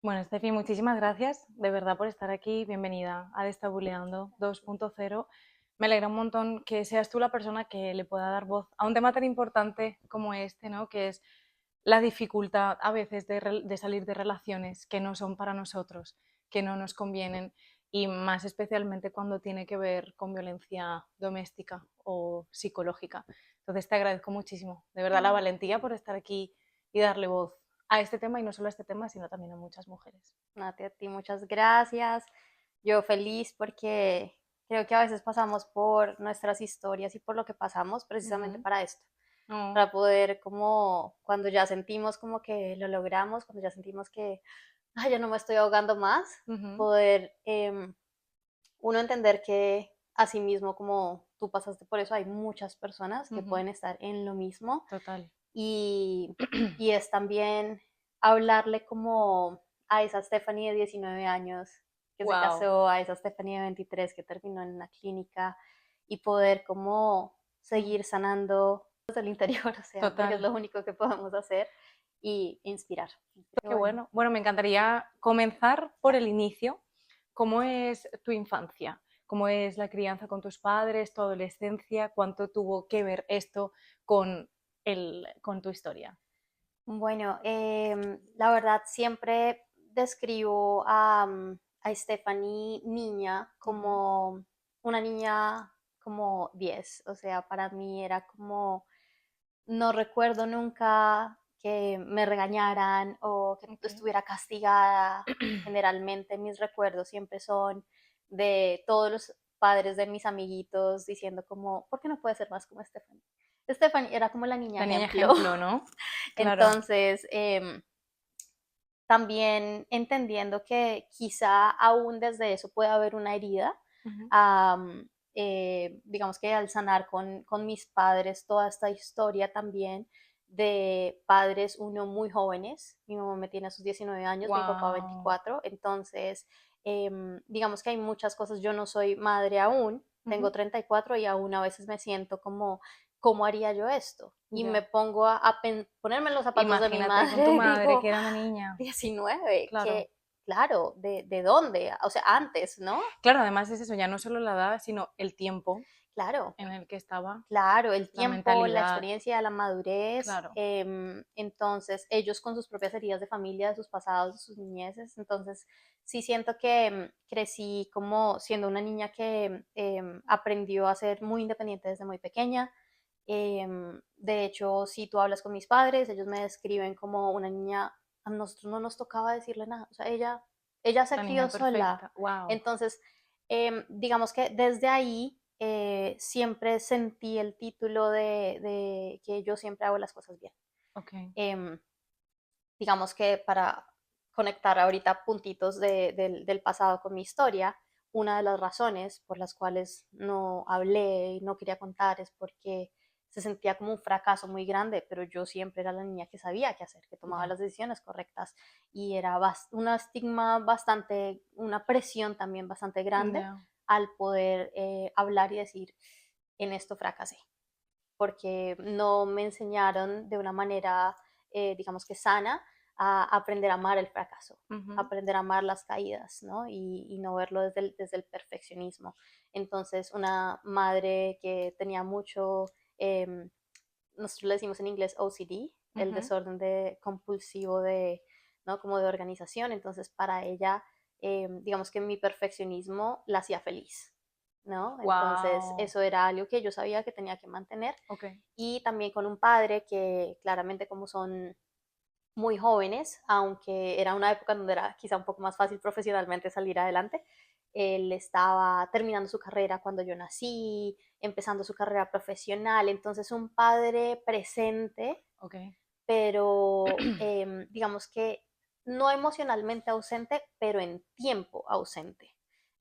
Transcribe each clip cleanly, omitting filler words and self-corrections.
Bueno, Estefi, muchísimas gracias de verdad por estar aquí. Bienvenida a Destabuleando 2.0. Me alegra un montón que seas tú la persona que le pueda dar voz a un tema tan importante como este, ¿no? Que es la dificultad a veces de salir de relaciones que no son para nosotros, que no nos convienen y más especialmente cuando tiene que ver con violencia doméstica o psicológica. Entonces te agradezco muchísimo, de verdad, la valentía por estar aquí y darle voz a este tema y no solo a este tema, sino también a muchas mujeres. Nati, a ti muchas gracias. Yo feliz porque creo que a veces pasamos por nuestras historias y por lo que pasamos precisamente Ujú. para esto, No, para poder como cuando ya sentimos como que lo logramos, cuando ya sentimos que "Ay, ya no me estoy ahogando más", ujú, poder uno entender que así mismo como tú pasaste por eso, hay muchas personas que ujú, pueden estar en lo mismo total. y, y es también hablarle como a esa Stephanie de 19 años que se Wow, casó, a esa Stephanie de 23 que terminó en una clínica y poder como seguir sanando desde el interior, o sea, porque es total. lo único que podemos hacer y inspirar. Así que Qué bueno. bueno. Bueno, me encantaría comenzar por el inicio. ¿Cómo es tu infancia? ¿Cómo es la crianza con tus padres, tu adolescencia? ¿Cuánto tuvo que ver esto con, con tu historia? Bueno, la verdad siempre describo a Stephanie niña Ujú, como una niña como 10. O sea, para mí era como, no recuerdo nunca que me regañaran o que ok. estuviera castigada. Generalmente mis recuerdos siempre son de todos los padres de mis amiguitos diciendo como, ¿por qué no puede ser más como Stephanie? Stephanie era como la niña La niña ejemplo. ejemplo, ¿no? Claro. Entonces, también entendiendo que quizá aún desde eso puede haber una herida, Ujú, digamos que al sanar con mis padres toda esta historia también de padres, uno muy jóvenes, mi mamá me tiene a sus 19 años, mi papá wow. 24, entonces digamos que hay muchas cosas, yo no soy madre aún, tengo Ujú, 34 y aún a veces me siento como, ¿cómo haría yo esto? Y me ya. pongo a ponerme en los zapatos de mi Imagínate con tu madre, madre, digo, que era una niña. 19, Claro. que claro, ¿de dónde? O sea, antes, ¿no? Claro, además es eso, ya no solo la edad, sino el tiempo Claro, en el que estaba, claro, el la tiempo, la mentalidad, experiencia, la madurez, claro. entonces ellos con sus propias heridas de familia, de sus pasados, de sus niñeces, entonces sí siento que crecí como siendo una niña que aprendió a ser muy independiente desde muy pequeña. De hecho, si tú hablas con mis padres, ellos me describen como una niña, a nosotros no nos tocaba decirle nada, o sea, ella se La crió niña sola. perfecta, wow. Entonces, digamos que desde ahí siempre sentí el título de que yo siempre hago las cosas bien. Ok. Em, digamos que para conectar ahorita puntitos del pasado con mi historia, una de las razones por las cuales no hablé y no quería contar es porque se sentía como un fracaso muy grande, pero yo siempre era la niña que sabía qué hacer, que tomaba Ya. las decisiones correctas y era un estigma bastante, una presión también bastante grande Ya. al poder hablar y decir, en esto fracasé, porque no me enseñaron de una manera, digamos que sana, a aprender a amar el fracaso, a Ujú. aprender a amar las caídas, ¿no? Y no verlo desde el perfeccionismo. Entonces, una madre que tenía mucho, eh, nosotros le decimos en inglés OCD, el Ujú. desorden compulsivo de, ¿no? Como de organización. Entonces, para ella, digamos que mi perfeccionismo la hacía feliz, ¿no? Entonces, Wow. eso era algo que yo sabía que tenía que mantener. Ok. Y también con un padre que claramente como son muy jóvenes, aunque era una época donde era quizá un poco más fácil profesionalmente salir adelante. Él estaba terminando su carrera cuando yo nací, empezando su carrera profesional, entonces un padre presente, Ok. pero digamos que no emocionalmente ausente, pero en tiempo ausente.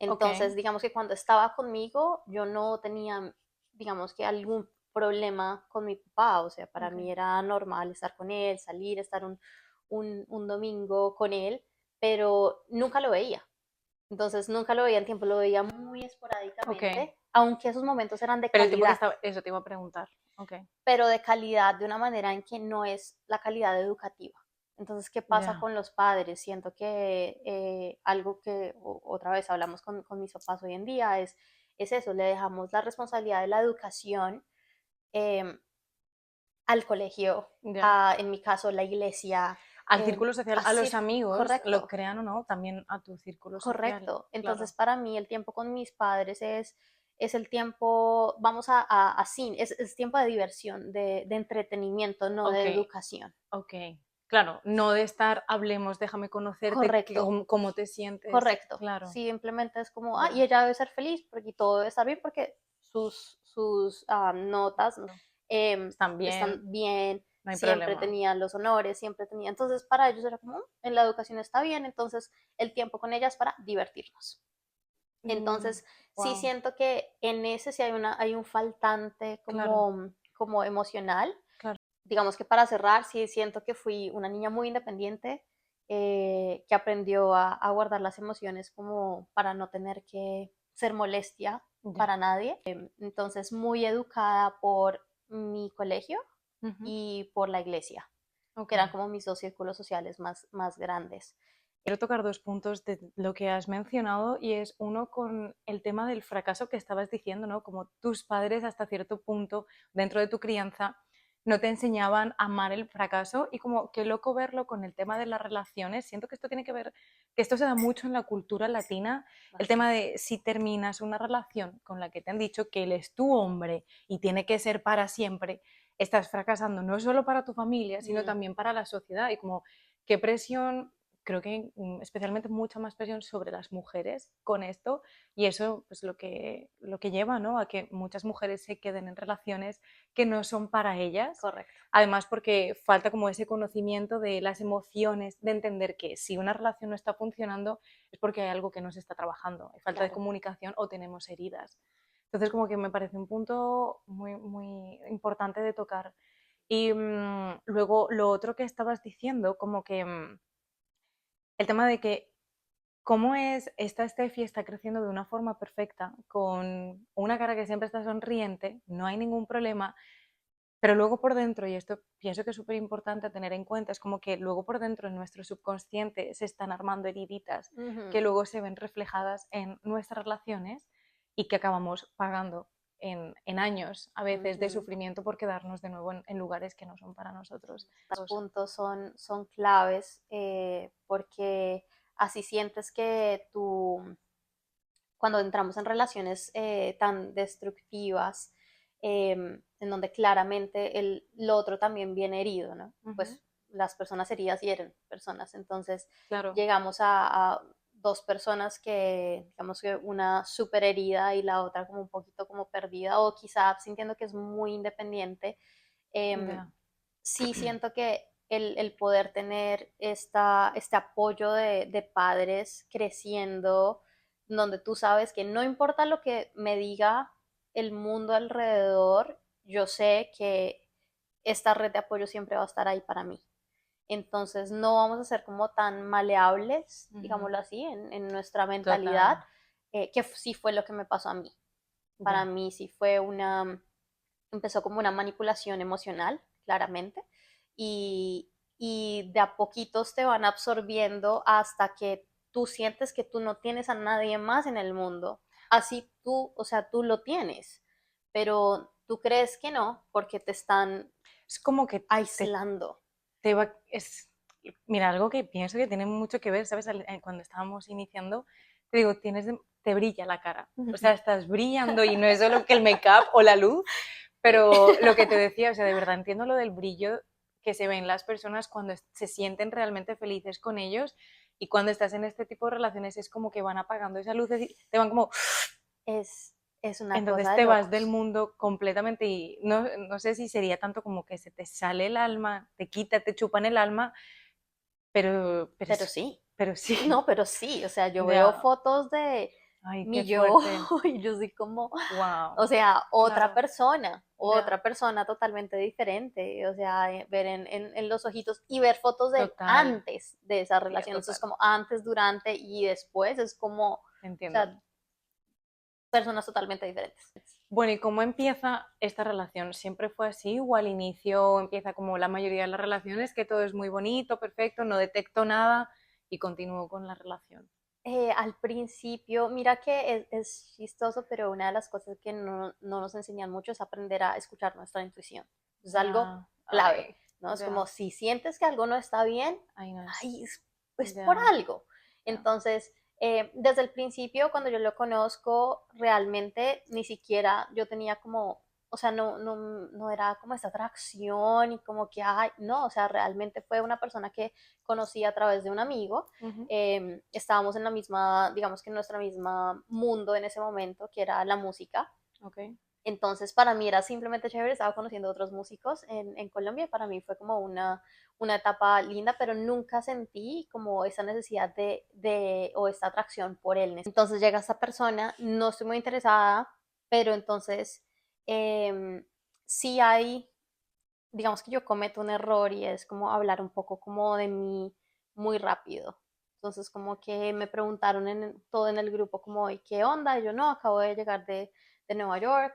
Ok. Entonces, digamos que cuando estaba conmigo, yo no tenía, digamos que algún problema con mi papá, o sea, para Ok. mí era normal estar con él, salir, estar un domingo con él, pero nunca lo veía. Entonces, nunca lo veía en tiempo, lo veía muy Ok. esporádicamente, aunque esos momentos eran de Pero el tiempo que calidad, estaba, eso te iba a preguntar. Ok. pero de calidad de una manera en que no es la calidad educativa. Entonces, ¿qué pasa Ya, con los padres? Siento que algo que otra vez hablamos con mis papás hoy en día es eso, le dejamos la responsabilidad de la educación em, al colegio, ya. en mi caso la iglesia, Al círculo social, a los así, amigos, lo correcto, crean o no, también a tu círculo social, correcto. Entonces, claro. para mí el tiempo con mis padres es el tiempo, vamos a cine, es tiempo de diversión, de entretenimiento, no de Ok, educación. ok. Claro, no de estar, hablemos, déjame conocerte, Correcto, cómo te sientes. correcto. Claro, Simplemente es como, y ya. ella debe ser feliz porque todo debe estar bien porque sus notas No, están están bien, bien, no hay siempre problema. tenía los honores, siempre tenía. Entonces, para ellos era como, en la educación está bien, entonces el tiempo con ella es para divertirnos. Entonces, sí Wow, siento que en ese sí hay un faltante claro, como emocional. claro. Digamos que para cerrar, sí siento que fui una niña muy independiente, que aprendió a guardar las emociones como para no tener que ser molestia Ya. para nadie. Entonces, muy educada por mi colegio Ujú. y por la iglesia, Ok. que eran como mis dos círculos sociales más grandes. Quiero tocar dos puntos de lo que has mencionado y es uno con el tema del fracaso que estabas diciendo, ¿no? Como tus padres hasta cierto punto dentro de tu crianza no te enseñaban a amar el fracaso y como qué loco verlo con el tema de las relaciones. Siento que esto tiene que ver, que esto se da mucho en la cultura latina, el tema Bastante. de si terminas una relación con la que te han dicho que él es tu hombre y tiene que ser para siempre, estás fracasando no solo para tu familia, sino Mm, también para la sociedad y como qué presión creo que especialmente mucha más presión sobre las mujeres con esto y eso pues lo que lleva, ¿no? A que muchas mujeres se queden en relaciones que no son para ellas. correcto. Además porque falta como ese conocimiento de las emociones, de entender que si una relación no está funcionando es porque hay algo que no se está trabajando, hay falta de Claro. comunicación o tenemos heridas. Entonces como que me parece un punto muy, muy importante de tocar. Y luego lo otro que estabas diciendo, como que el tema de que cómo es esta Steffi está creciendo de una forma perfecta, con una cara que siempre está sonriente, no hay ningún problema, pero luego por dentro, y esto pienso que es súper importante tener en cuenta, es como que luego por dentro en nuestro subconsciente se están armando heriditas Ujú, que luego se ven reflejadas en nuestras relaciones y que acabamos pagando en años a veces de ujú. sufrimiento por quedarnos de nuevo en lugares que no son para nosotros. Los puntos son claves, porque así sientes que tú, cuando entramos en relaciones tan destructivas, en donde claramente lo otro también viene herido, ¿no? Ujú, Pues las personas heridas hieren personas, entonces claro, llegamos a dos personas que, digamos que una súper herida y la otra como un poquito como perdida o quizá sintiendo que es muy independiente. em, ya, sí siento que el poder tener este apoyo de padres creciendo, donde tú sabes que no importa lo que me diga el mundo alrededor, yo sé que esta red de apoyo siempre va a estar ahí para mí. Entonces no vamos a ser como tan maleables, ujú, digámoslo así, en nuestra mentalidad, total, que sí fue lo que me pasó a mí. Para ya. mí sí fue empezó como una manipulación emocional, claramente, y de a poquitos te van absorbiendo hasta que tú sientes que tú no tienes a nadie más en el mundo. Así tú, o sea, tú lo tienes, pero tú crees que no porque te están Es como que aislando. te va, es, mira, algo que pienso que tiene mucho que ver, ¿sabes? Cuando estábamos iniciando, te digo, te brilla la cara. O sea, estás brillando y no es solo que el make-up o la luz, Sí. pero lo que te decía, o sea, de verdad entiendo lo del brillo que se ven las personas cuando se sienten realmente felices con ellos y cuando estás en este tipo de relaciones es como que van apagando esa luz, te van como es, es una entonces cosa de te vas del locos. mundo completamente y no sé si sería tanto como que se te sale el alma, te quita, te chupan el alma, pero, pero, Pero sí, pero sí, no, pero sí, o sea, yo veo ya, fotos de ay, qué mi yo fuerte, y yo soy como, o wow, sea, claro, ya, otra persona totalmente diferente, o sea, ver en los ojitos y ver fotos de él total, antes de esa tía, relación, entonces total, como antes, durante y después, es como, o entiendo. sea, personas totalmente diferentes. Bueno, ¿y cómo empieza esta relación? ¿Siempre fue así o al inicio empieza como la mayoría de las relaciones, que todo es muy bonito, perfecto, no detecto nada y continúo con la relación? Al principio, mira que es chistoso, pero una de las cosas que no nos enseñan mucho es aprender a escuchar nuestra intuición. Es algo Ya, clave, ay, ¿no? Es como ya, si sientes que algo no está bien, ahí no es. ay, es por Ya, algo. ya. Entonces, desde el principio, cuando yo lo conozco, realmente ni siquiera yo tenía como, o sea, no era como esta atracción y como que, ay, no, o sea, realmente fue una persona que conocí a través de un amigo. Ujú, Estábamos en la misma, digamos que en nuestra misma mundo en ese momento, que era la música. ok. Entonces, para mí era simplemente chévere, estaba conociendo a otros músicos en Colombia y para mí fue como una etapa linda, pero nunca sentí como esa necesidad o esta atracción por él. Entonces llega esta persona, no estoy muy interesada, pero entonces eh, sí hay, digamos que yo cometo un error y es como hablar un poco como de mí muy rápido. Entonces como que me preguntaron todo en el grupo como, ¿y qué onda? Y yo no, acabo de llegar de Nueva York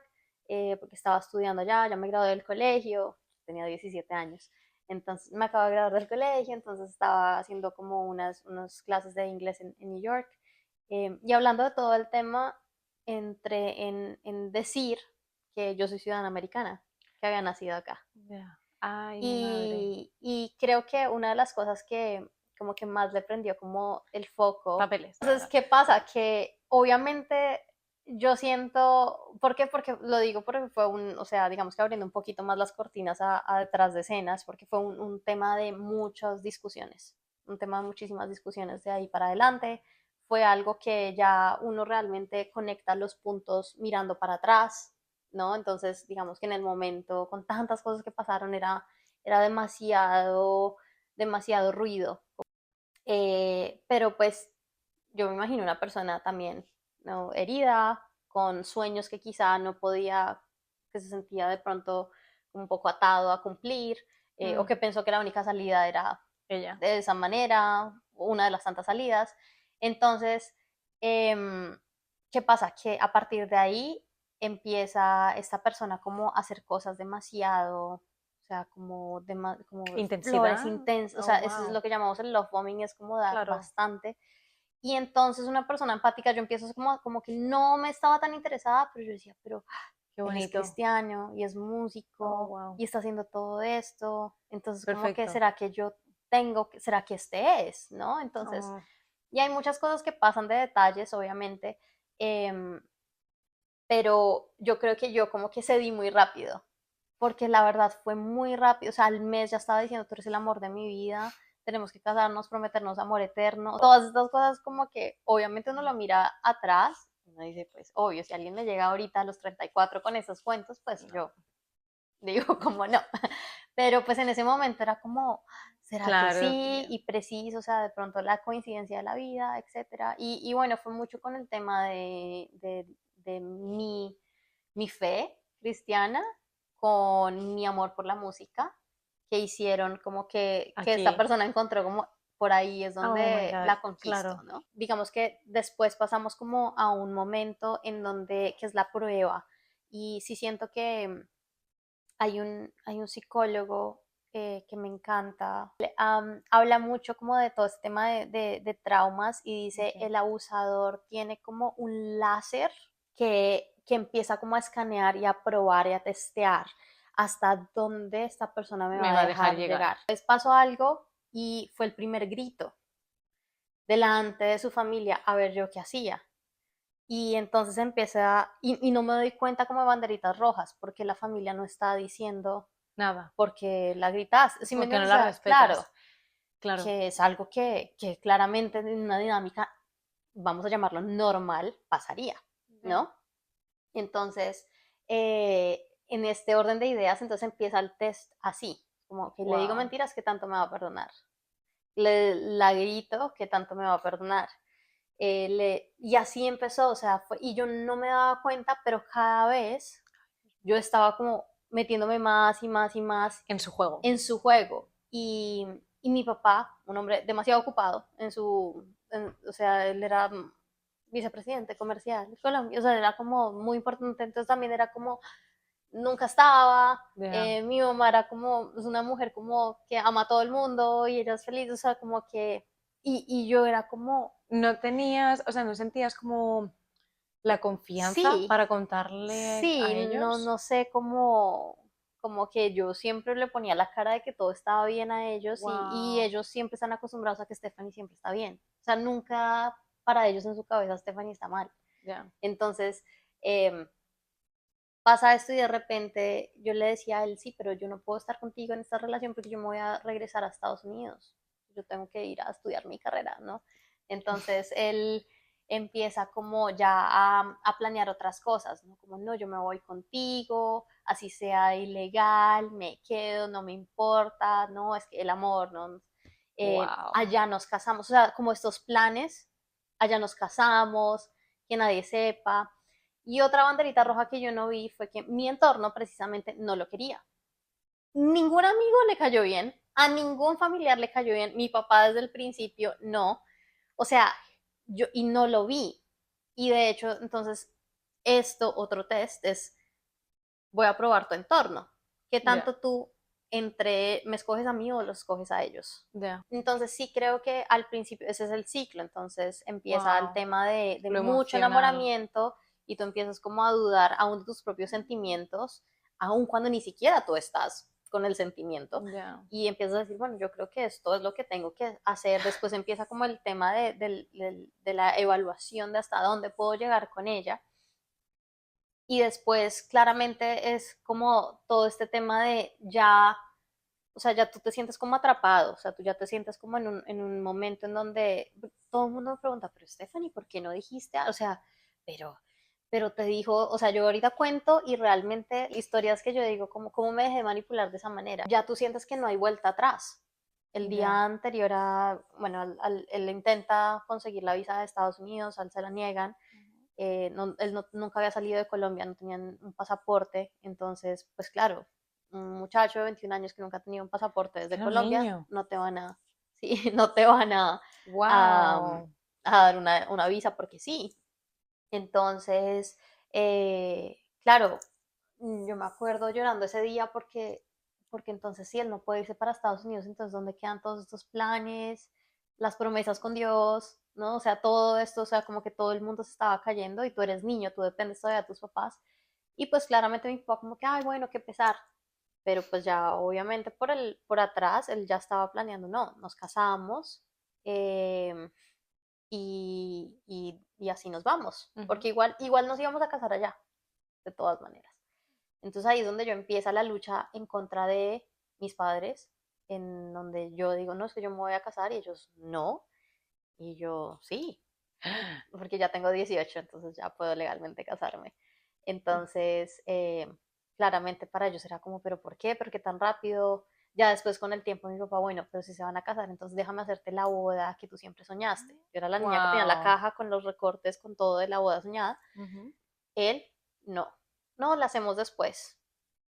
porque estaba estudiando allá, ya me gradué del colegio, tenía 17 años. Entonces me acabo de graduar del colegio, entonces estaba haciendo como unas clases de inglés en New York. Y hablando de todo el tema, entré en decir que yo soy ciudadana americana, que había nacido acá. Ya. Ay, mi madre. Y creo que una de las cosas que como que más le prendió como el foco. Papeles. Entonces, ¿qué pasa? Que obviamente yo siento, ¿por qué? Porque lo digo porque fue o sea, digamos que abriendo un poquito más las cortinas a detrás de escenas, porque fue un tema de muchas discusiones, un tema de muchísimas discusiones de ahí para adelante. Fue algo que ya uno realmente conecta los puntos mirando para atrás, ¿no? Entonces, digamos que en el momento, con tantas cosas que pasaron, era demasiado ruido. Pero pues yo me imagino una persona también, ¿no? Herida, con sueños que quizá no podía, que se sentía de pronto un poco atado a cumplir, o Mm, que pensó que la única salida era ella. de esa manera, una de las tantas salidas. Entonces, em, ¿qué pasa? Que a partir de ahí empieza esta persona como a hacer cosas demasiado, o sea, como flores Intensidad. intensas, o Oh, sea, eso es wow. lo que llamamos el love bombing, es como dar Claro. bastante. Y entonces una persona empática, yo empiezo como que no me estaba tan interesada, pero yo decía, pero Qué él es bonito. cristiano y es Oh, músico wow. y está haciendo todo esto, entonces como que Perfecto. será que yo será que este es, ¿no? Entonces, Oh, y hay muchas cosas que pasan de detalles, obviamente, em, pero yo creo que yo como que cedí muy rápido, porque la verdad fue muy rápido, o sea, al mes ya estaba diciendo, tú eres el amor de mi vida, tenemos que casarnos, prometernos amor eterno, todas estas cosas como que obviamente uno lo mira atrás, uno dice, pues obvio, si alguien me llega ahorita a los 34 con esos cuentos, pues no. yo digo, como no, pero pues en ese momento era como, ¿será que Claro. sí? Y preciso, o sea, de pronto la coincidencia de la vida, etcétera. Y bueno, fue mucho con el tema de mi fe cristiana, con mi amor por la música, que hicieron como que esta Aquí. persona encontró como por ahí es Oh my donde God. la conquisto, Claro. ¿no? Digamos que después pasamos como a un momento en donde, que es la prueba, y sí siento que hay un psicólogo que me encanta. Habla mucho como de todo este tema de traumas y dice, Okay. el abusador tiene como un láser que empieza como a escanear y a probar y a testear hasta dónde esta persona me Me va a va a dejar dejar llegar. llegar. Después pasó algo y fue el primer grito delante de su familia a ver yo qué hacía. Y entonces empieza, y no me doy cuenta como de banderitas rojas, porque la familia no está diciendo Nada. porque la gritas, ¿sí me Porque no entiendes? O la sea, claro, respetas. Claro. que es algo que claramente en una dinámica, vamos a llamarlo normal, pasaría, Ya. ¿no? Entonces, en este orden de ideas, entonces empieza el test así, como que le digo Wow. mentiras, ¿qué tanto me va a perdonar? La grito, ¿qué tanto me va a perdonar? Y así empezó, o sea, y yo no me daba cuenta, pero cada vez yo estaba como metiéndome más y más y más En su juego. en su juego. Y mi papá, un hombre demasiado ocupado o sea, él era vicepresidente comercial de Colombia, o sea, era como muy importante, entonces también era como, nunca estaba, Ya. mi mamá era como, es una mujer como que ama a todo el mundo y ella es feliz, o sea, como que, y yo era como, No tenías, o sea, no sentías como la confianza sí, para contarle a sí, no, ellos. no sé cómo, como que yo siempre le ponía la cara de que todo estaba bien a ellos y Wow. ellos siempre están acostumbrados a que Stephanie siempre está bien. O sea, nunca para ellos en su cabeza Stephanie está mal. Ya. Entonces, eh, pasa esto y de repente yo le decía a él, sí, pero yo no puedo estar contigo en esta relación porque yo me voy a regresar a Estados Unidos. Yo tengo que ir a estudiar mi carrera, ¿no? Entonces él empieza como ya a planear otras cosas, ¿no? Como, no, yo me voy contigo, así sea ilegal, me quedo, no me importa, no, es que el amor, ¿no? Wow. Allá nos casamos, o sea, como estos planes, allá nos casamos, que nadie sepa. Y otra banderita roja que yo no vi fue que mi entorno precisamente no lo quería. Ningún amigo le cayó bien, a ningún familiar le cayó bien, mi papá desde el principio no. O sea, yo y no lo vi. Y de hecho, entonces, esto, otro test es, voy a probar tu entorno. ¿Qué Ya. tanto tú entre me escoges a mí o los escoges a ellos? Ya. Entonces sí creo que al principio ese es el ciclo, entonces empieza el Wow. tema de Lo mucho emocional. enamoramiento y tú empiezas como a dudar aún de tus propios sentimientos, aun cuando ni siquiera tú estás con el sentimiento Ya. y empiezas a decir, bueno, yo creo que esto es lo que tengo que hacer, después empieza como el tema de la evaluación de hasta dónde puedo llegar con ella y después claramente es como todo este tema de ya, o sea, ya tú te sientes como atrapado, o sea, tú ya te sientes como en un momento en donde todo el mundo me pregunta, pero Stephanie, ¿por qué no dijiste? O sea, pero, pero te dijo, o sea, yo ahorita cuento y realmente historias que yo digo, como, ¿cómo me dejé manipular de esa manera? Ya tú sientes que no hay vuelta atrás. El Ya. día anterior a, bueno, él intenta conseguir la visa de Estados Unidos, a él se la niegan, él nunca había salido de Colombia, no tenían un pasaporte, entonces, pues claro, un muchacho de 21 años que nunca ha tenido un pasaporte Es que desde era un Colombia, niño. no te van a, sí, no te van a, Wow. a dar una visa porque sí. Entonces, claro, yo me acuerdo llorando ese día porque entonces si él no puede irse para Estados Unidos, entonces ¿dónde quedan todos estos planes, las promesas con Dios, ¿no? O sea, todo esto, o sea, como que todo el mundo se estaba cayendo y tú eres niño, tú dependes todavía de tus papás. Y pues claramente mi papá como que, ay, bueno, qué pesar. Pero pues ya obviamente por atrás él ya estaba planeando, no, nos casamos, eh, y así nos vamos, Ujú. porque igual nos íbamos a casar allá, de todas maneras. Entonces ahí es donde yo empieza la lucha en contra de mis padres, en donde yo digo, no, es que yo me voy a casar y ellos no, y yo sí, porque ya tengo 18, entonces ya puedo legalmente casarme. Entonces, claramente para ellos era como, pero ¿por qué? ¿Por qué tan rápido? Ya después con el tiempo mi papá, bueno, pero si se van a casar, entonces déjame hacerte la boda que tú siempre soñaste. Yo era la niña que tenía la Wow. caja con los recortes, con todo de la boda soñada. Él, no, no, la hacemos después.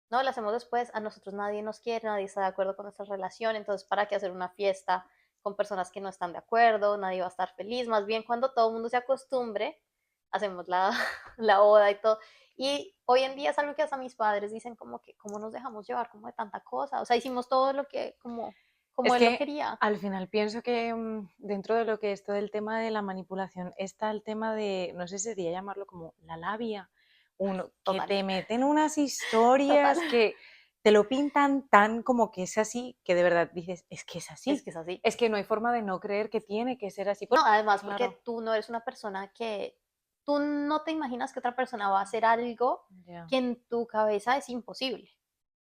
No, la hacemos después. A nosotros nadie nos quiere, nadie está de acuerdo con nuestra relación. Entonces, ¿para qué hacer una fiesta con personas que no están de acuerdo? Nadie va a estar feliz. Más bien, cuando todo el mundo se acostumbre, hacemos la boda y todo. Y hoy en día es algo que hasta mis padres dicen como que, ¿cómo nos dejamos llevar como de tanta cosa? O sea, hicimos todo lo que, como Es él lo que quería. al final pienso que dentro de lo que es todo el tema de la manipulación está el tema de, no sé si sería llamarlo como la labia, uno, que Total, te meten unas historias total. que te lo pintan tan como que es así, que de verdad dices, es que es Es así, que es así. es que no hay forma de no creer que tiene que ser así. No, además Claro, porque tú no eres una persona que, tú no te imaginas que otra persona va a hacer algo ya, que en tu cabeza es imposible.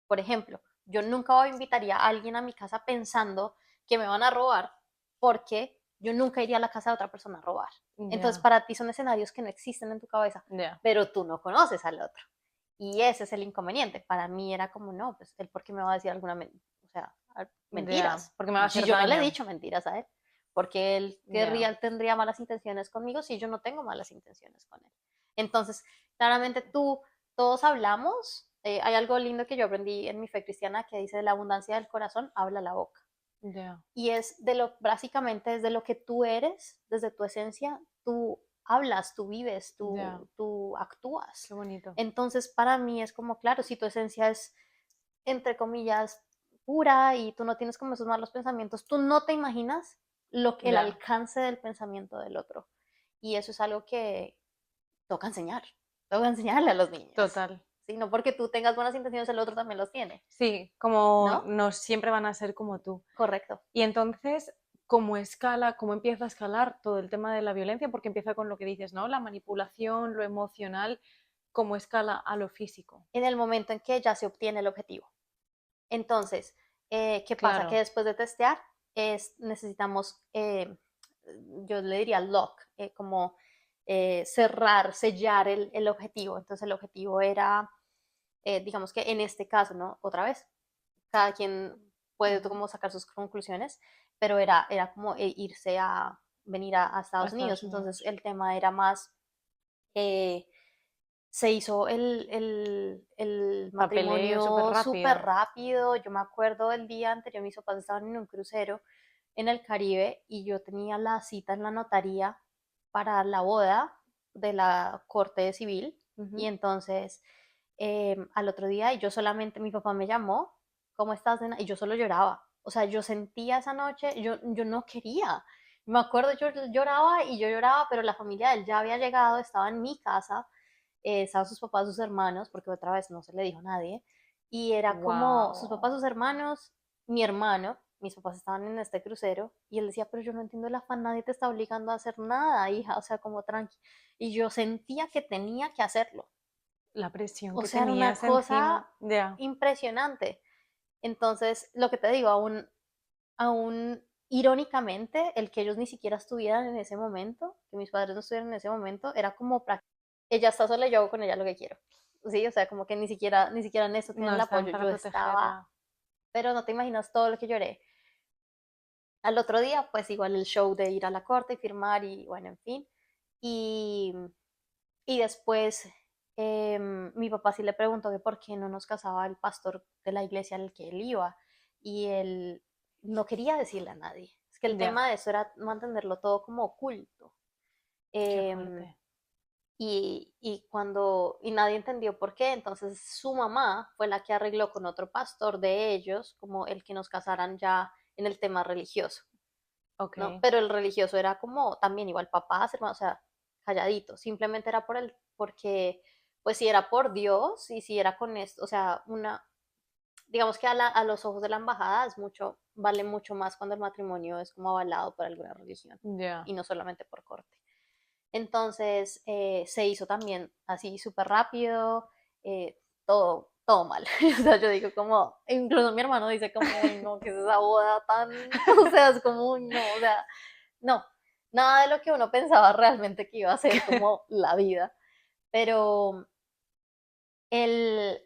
Por ejemplo, yo nunca invitaría a alguien a mi casa pensando que me van a robar porque yo nunca iría a la casa de otra persona a robar. Entonces, ya, para ti son escenarios que no existen en tu cabeza, ya, pero tú no conoces al otro. Y ese es el inconveniente. Para mí era como, no, pues él, ¿por qué me va a decir o sea, ya, mentiras? porque me va a Si hacer yo no le he daño, dicho mentiras a él, porque él ya, tendría malas intenciones conmigo si yo no tengo malas intenciones con él. Entonces, claramente todos hablamos. Hay algo lindo que yo aprendí en mi fe cristiana que dice, de la abundancia del corazón habla la boca. ya, Y es de lo, básicamente es de lo que tú eres, desde tu esencia, tú hablas, tú vives, Ya, tú actúas. qué bonito. Entonces, para mí es como, claro, si tu esencia es, entre comillas, pura y tú no tienes como esos malos pensamientos, tú no te imaginas el Ya, alcance del pensamiento del otro. Y eso es algo que toca enseñarle a los niños. total. ¿Sí? No porque tú tengas buenas intenciones, el otro también los tiene, Sí, como ¿no? no siempre van a ser como tú. Correcto. Y entonces, ¿cómo escala, cómo empieza a escalar todo el tema de la violencia? Porque empieza con lo que dices, ¿no? La manipulación, lo emocional, ¿cómo escala a lo físico? En el momento en que ya se obtiene el objetivo. Entonces, ¿qué pasa? Que Claro, después de testear, necesitamos, yo le diría lock, como cerrar, sellar el objetivo. Entonces, el objetivo era, digamos que en este caso, ¿no? Otra vez, cada quien puede ujú, como sacar sus conclusiones, pero era como irse a venir a a Estados Unidos. Estados Entonces, Unidos. el tema era más... eh, se hizo el Papeleo súper matrimonio súper rápido. rápido. Yo me acuerdo el día anterior, mis papás estaban en un crucero en el Caribe y yo tenía la cita en la notaría para la boda de la corte civil. Y Ujú. entonces al otro día yo solamente, mi papá me llamó, ¿cómo estás, nena? Y yo solo lloraba. O sea, yo sentía esa noche, yo no quería. Me acuerdo, yo lloraba y yo lloraba, pero la familia de él ya había llegado, estaba en mi casa, estaban sus papás, sus hermanos, porque otra vez no se le dijo a nadie, y era como sus papás, Wow. sus hermanos, mi hermano, mis papás estaban en este crucero, y él decía, pero yo no entiendo el afán, nadie te está obligando a hacer nada, hija, o sea, como tranqui. Y yo sentía que tenía que hacerlo. La presión O que sea, era una tenías cosa encima. Ya, impresionante. Entonces, lo que te digo, aún irónicamente, el que ellos ni siquiera estuvieran en ese momento, que mis padres no estuvieran en ese momento, era como ella está sola y yo hago con ella lo que quiero. Sí, o sea, como que ni siquiera en eso tienen no el están apoyo. para Yo estaba, protegerla. pero no te imaginas todo lo que lloré. Al otro día, pues igual el show de ir a la corte y firmar y bueno, en fin. Y, y después mi papá sí le preguntó que por qué no nos casaba el pastor de la iglesia al que él iba. Y él no quería decirle a nadie. Es que el Ya, tema de eso era mantenerlo todo como oculto. qué Em, fuerte. y nadie entendió por qué. Entonces su mamá fue la que arregló con otro pastor de ellos, como el que nos casaran ya en el tema religioso, Ok, ¿no? Pero el religioso era como también igual papás, hermanos, o sea, calladito. Simplemente era porque, pues si era por Dios y si era con esto, o sea, digamos que a los ojos de la embajada vale mucho más cuando el matrimonio es como avalado por alguna religión ya. y no solamente por corte. Entonces se hizo también así súper rápido, todo mal. O sea, yo digo como, incluso mi hermano dice como, uy, no, que es esa boda tan, o sea, es como, uy, no, o sea, no, nada de lo que uno pensaba realmente que iba a ser como la vida. Pero el,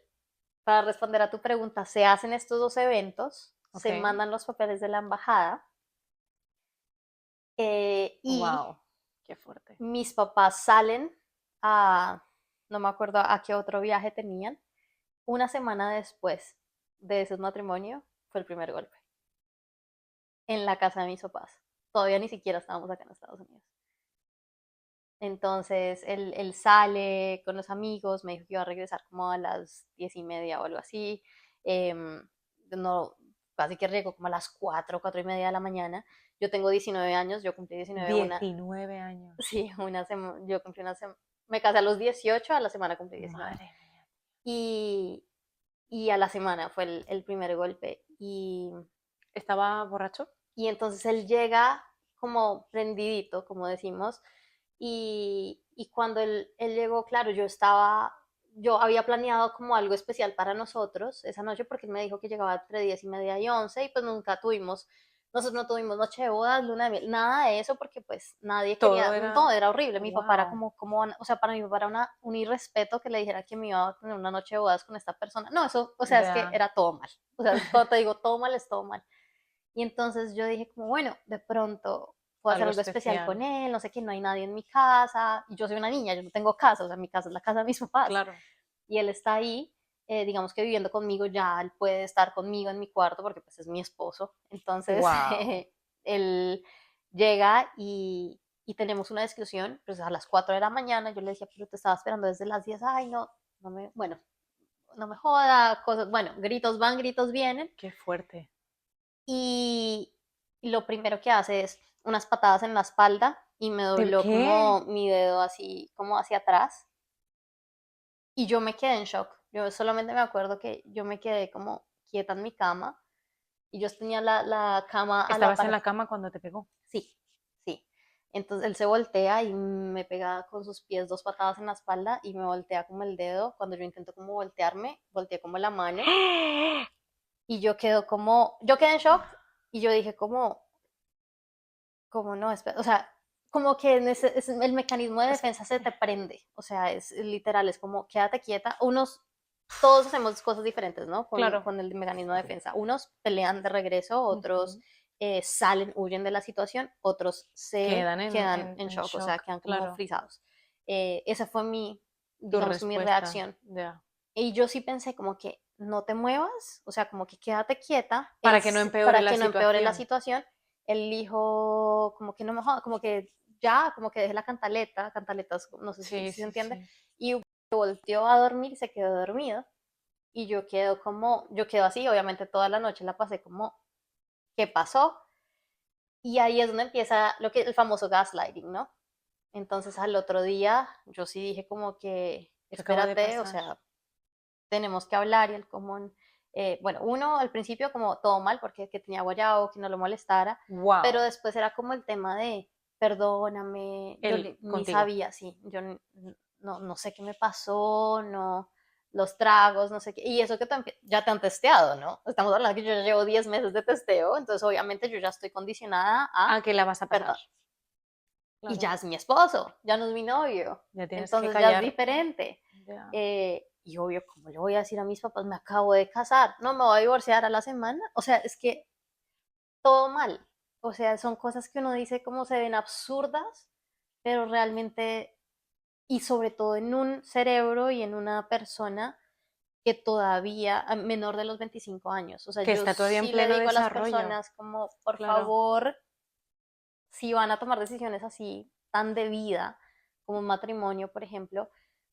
para responder a tu pregunta, se hacen estos dos eventos, Ok, se mandan los papeles de la embajada y wow, qué fuerte. mis papás salen a, no me acuerdo a qué otro viaje tenían. Una semana después de ese matrimonio fue el primer golpe en la casa de mis papás. Todavía ni siquiera estábamos acá en Estados Unidos. Entonces él sale con los amigos, me dijo que iba a regresar como a las 10:30 o algo así. No, casi que llegó como a las 4:30 de la mañana. Yo tengo 19 años, yo cumplí 19 19 años. sí, yo cumplí me casé a los 18, a la semana cumplí 19. Madre mía. Y, y a la semana fue el primer golpe. ¿Estaba borracho? Y entonces él llega como prendidito, como decimos, y cuando él llegó, claro, yo había planeado como algo especial para nosotros esa noche porque él me dijo que llegaba entre 10:30 y 11 y pues nosotros no tuvimos noche de bodas, luna de miel, nada de eso porque pues nadie Todo quería, todo era, era horrible. Mi papá era wow, o sea, para mi papá era un irrespeto que le dijera que me iba a tener una noche de bodas con esta persona. No, eso, o sea, es que ya, era todo mal. O sea, cuando te digo todo mal, es todo mal. Y entonces yo dije como, bueno, de pronto puedo hacer algo algo especial con especial. él, no sé qué, no hay nadie en mi casa, y yo soy una niña, yo no tengo casa, o sea, mi casa es la casa de mis papás, Claro, y él está ahí, digamos que viviendo conmigo, ya él puede estar conmigo en mi cuarto porque pues es mi esposo, entonces wow. él llega y tenemos una discusión, pues a las 4 de la mañana, yo le decía, pero te estaba esperando desde las 10, ay, no, bueno, no me joda, cosas, bueno, gritos van, gritos vienen, Qué fuerte. y lo primero que hace es unas patadas en la espalda y me ¿De dobló qué? como mi dedo así, como hacia atrás, y yo me quedé en shock. Yo solamente me acuerdo que yo me quedé como quieta en mi cama y yo tenía la cama a la Estabas en par. la cama cuando te pegó. Sí, sí. Entonces él se voltea y me pega con sus pies 2 patadas en la espalda y me voltea como el dedo. Cuando yo intento como voltearme, volteé como la mano y yo quedé en shock y yo dije como no, espera, o sea, como que el mecanismo de Es- defensa se te prende, o sea, es literal, es como quédate quieta. Todos hacemos cosas diferentes, ¿no? Claro. Con el mecanismo de defensa. Unos pelean de regreso, otros Ujú. salen, huyen de la situación, otros se Quedan quedan en en shock, o sea, shock, quedan como claro. frisados. Esa fue Tu digamos que mi respuesta, reacción. ya. Y yo sí pensé como que no te muevas, o sea, como que quédate quieta, Para que no empeore para la que no empeore la situación. situación. Él dijo como que no me joda, como que ya, como que deje la cantaleta, cantaletas, no sé Sí, si se sí, entiende, sí. y volteó a dormir, se quedó dormido, y yo quedo así, obviamente toda la noche la pasé como, ¿qué pasó? Y ahí es donde empieza el famoso gaslighting, ¿no? Entonces al otro día yo sí dije como que, ¿Qué acaba de espérate, o pasar? sea, tenemos que hablar y el común, bueno, uno al principio como todo mal porque que tenía guayabo, que no lo molestara, pero Wow. después era como el tema de, perdóname, yo Él ni contigo. sabía, sí, yo no sé qué me pasó, no, los tragos, no sé qué, y eso que ya te han testeado, ¿no? Estamos hablando que yo ya llevo 10 meses de testeo, entonces obviamente yo ya estoy condicionada a ¿A qué la vas a pasar? perdón. Y Claro. ya es mi esposo, ya no es mi novio, Ya tienes que entonces ya es callar. diferente. Ya. Y obvio, como le voy a decir a mis papás, me acabo de casar, no me voy a divorciar a la semana. O sea, es que todo mal. O sea, son cosas que uno dice como se ven absurdas, pero realmente, y sobre todo en un cerebro y en una persona que todavía, menor de los 25 años. O sea, Que yo está todavía en sí le pleno digo a las desarrollo. personas como, por Claro. favor, si van a tomar decisiones así tan de vida, como un matrimonio, por ejemplo,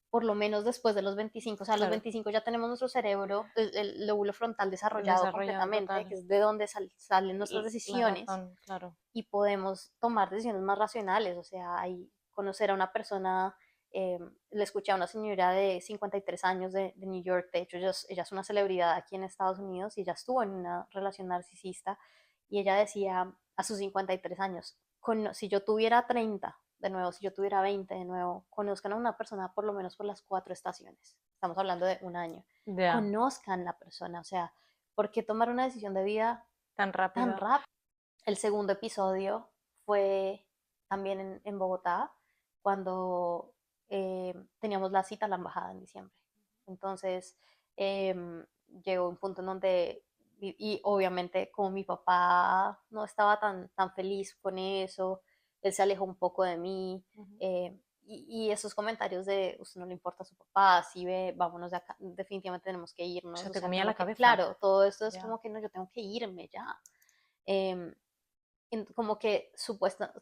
por lo menos después de los 25, o sea, a los Claro. 25 ya tenemos nuestro cerebro, el lóbulo frontal desarrollado Desarrollado completamente, que total. es de donde salen nuestras La decisiones razón, claro. y podemos tomar decisiones más racionales, o sea, hay, conocer a una persona, eh, le escuché a una señora de 53 años de New York, de hecho ella es una celebridad aquí en Estados Unidos y ella estuvo en una relación narcisista y ella decía a sus 53 años, si yo tuviera 30 de nuevo, si yo tuviera 20 de nuevo, conozcan a una persona por lo menos por las 4 estaciones. Estamos hablando de un año. Ya. Conozcan la persona, o sea, ¿por qué tomar una decisión de vida Tan tan rápido. rápido? El segundo episodio fue también en Bogotá, cuando teníamos la cita a la embajada en diciembre. Entonces, llegó un punto en donde, y obviamente como mi papá no estaba tan feliz con eso, él se alejó un poco de mí, Ujú. y esos comentarios de, usted no le importa a su papá, si ve, vámonos de acá, definitivamente tenemos que irnos, Se o te sea, comía la como que, cabeza. claro, todo esto es Ya. como que no, yo tengo que irme ya. Em, como que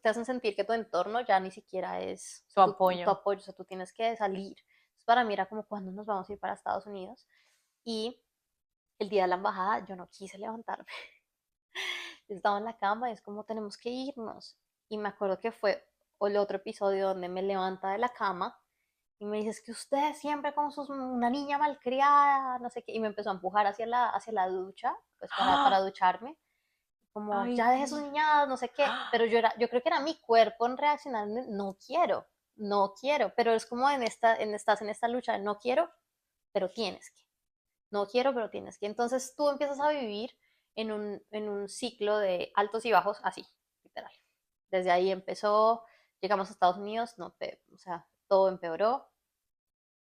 te hacen sentir que tu entorno ya ni siquiera es, o Tu sea, tu apoyo. apoyo, o sea, tú tienes que salir. Entonces, para mí era como, ¿cuándo nos vamos a ir para Estados Unidos? Y el día de la embajada yo no quise levantarme. Yo estaba en la cama y es como, tenemos que irnos. Y me acuerdo que fue el otro episodio donde me levanta de la cama y me dice, es que usted siempre con una niña malcriada, no sé qué, y me empezó a empujar hacia la ducha, pues para ¡Ah! ducharme como Ay, ya deje sus Dios. niñadas, no sé qué, pero yo creo que era mi cuerpo en reaccionar, no quiero, pero es como estás en esta lucha de no quiero, pero tienes que, no quiero, pero tienes que. Entonces tú empiezas a vivir en un ciclo de altos y bajos, así, literal. Desde ahí empezó, llegamos a Estados Unidos, no te, o sea, todo empeoró.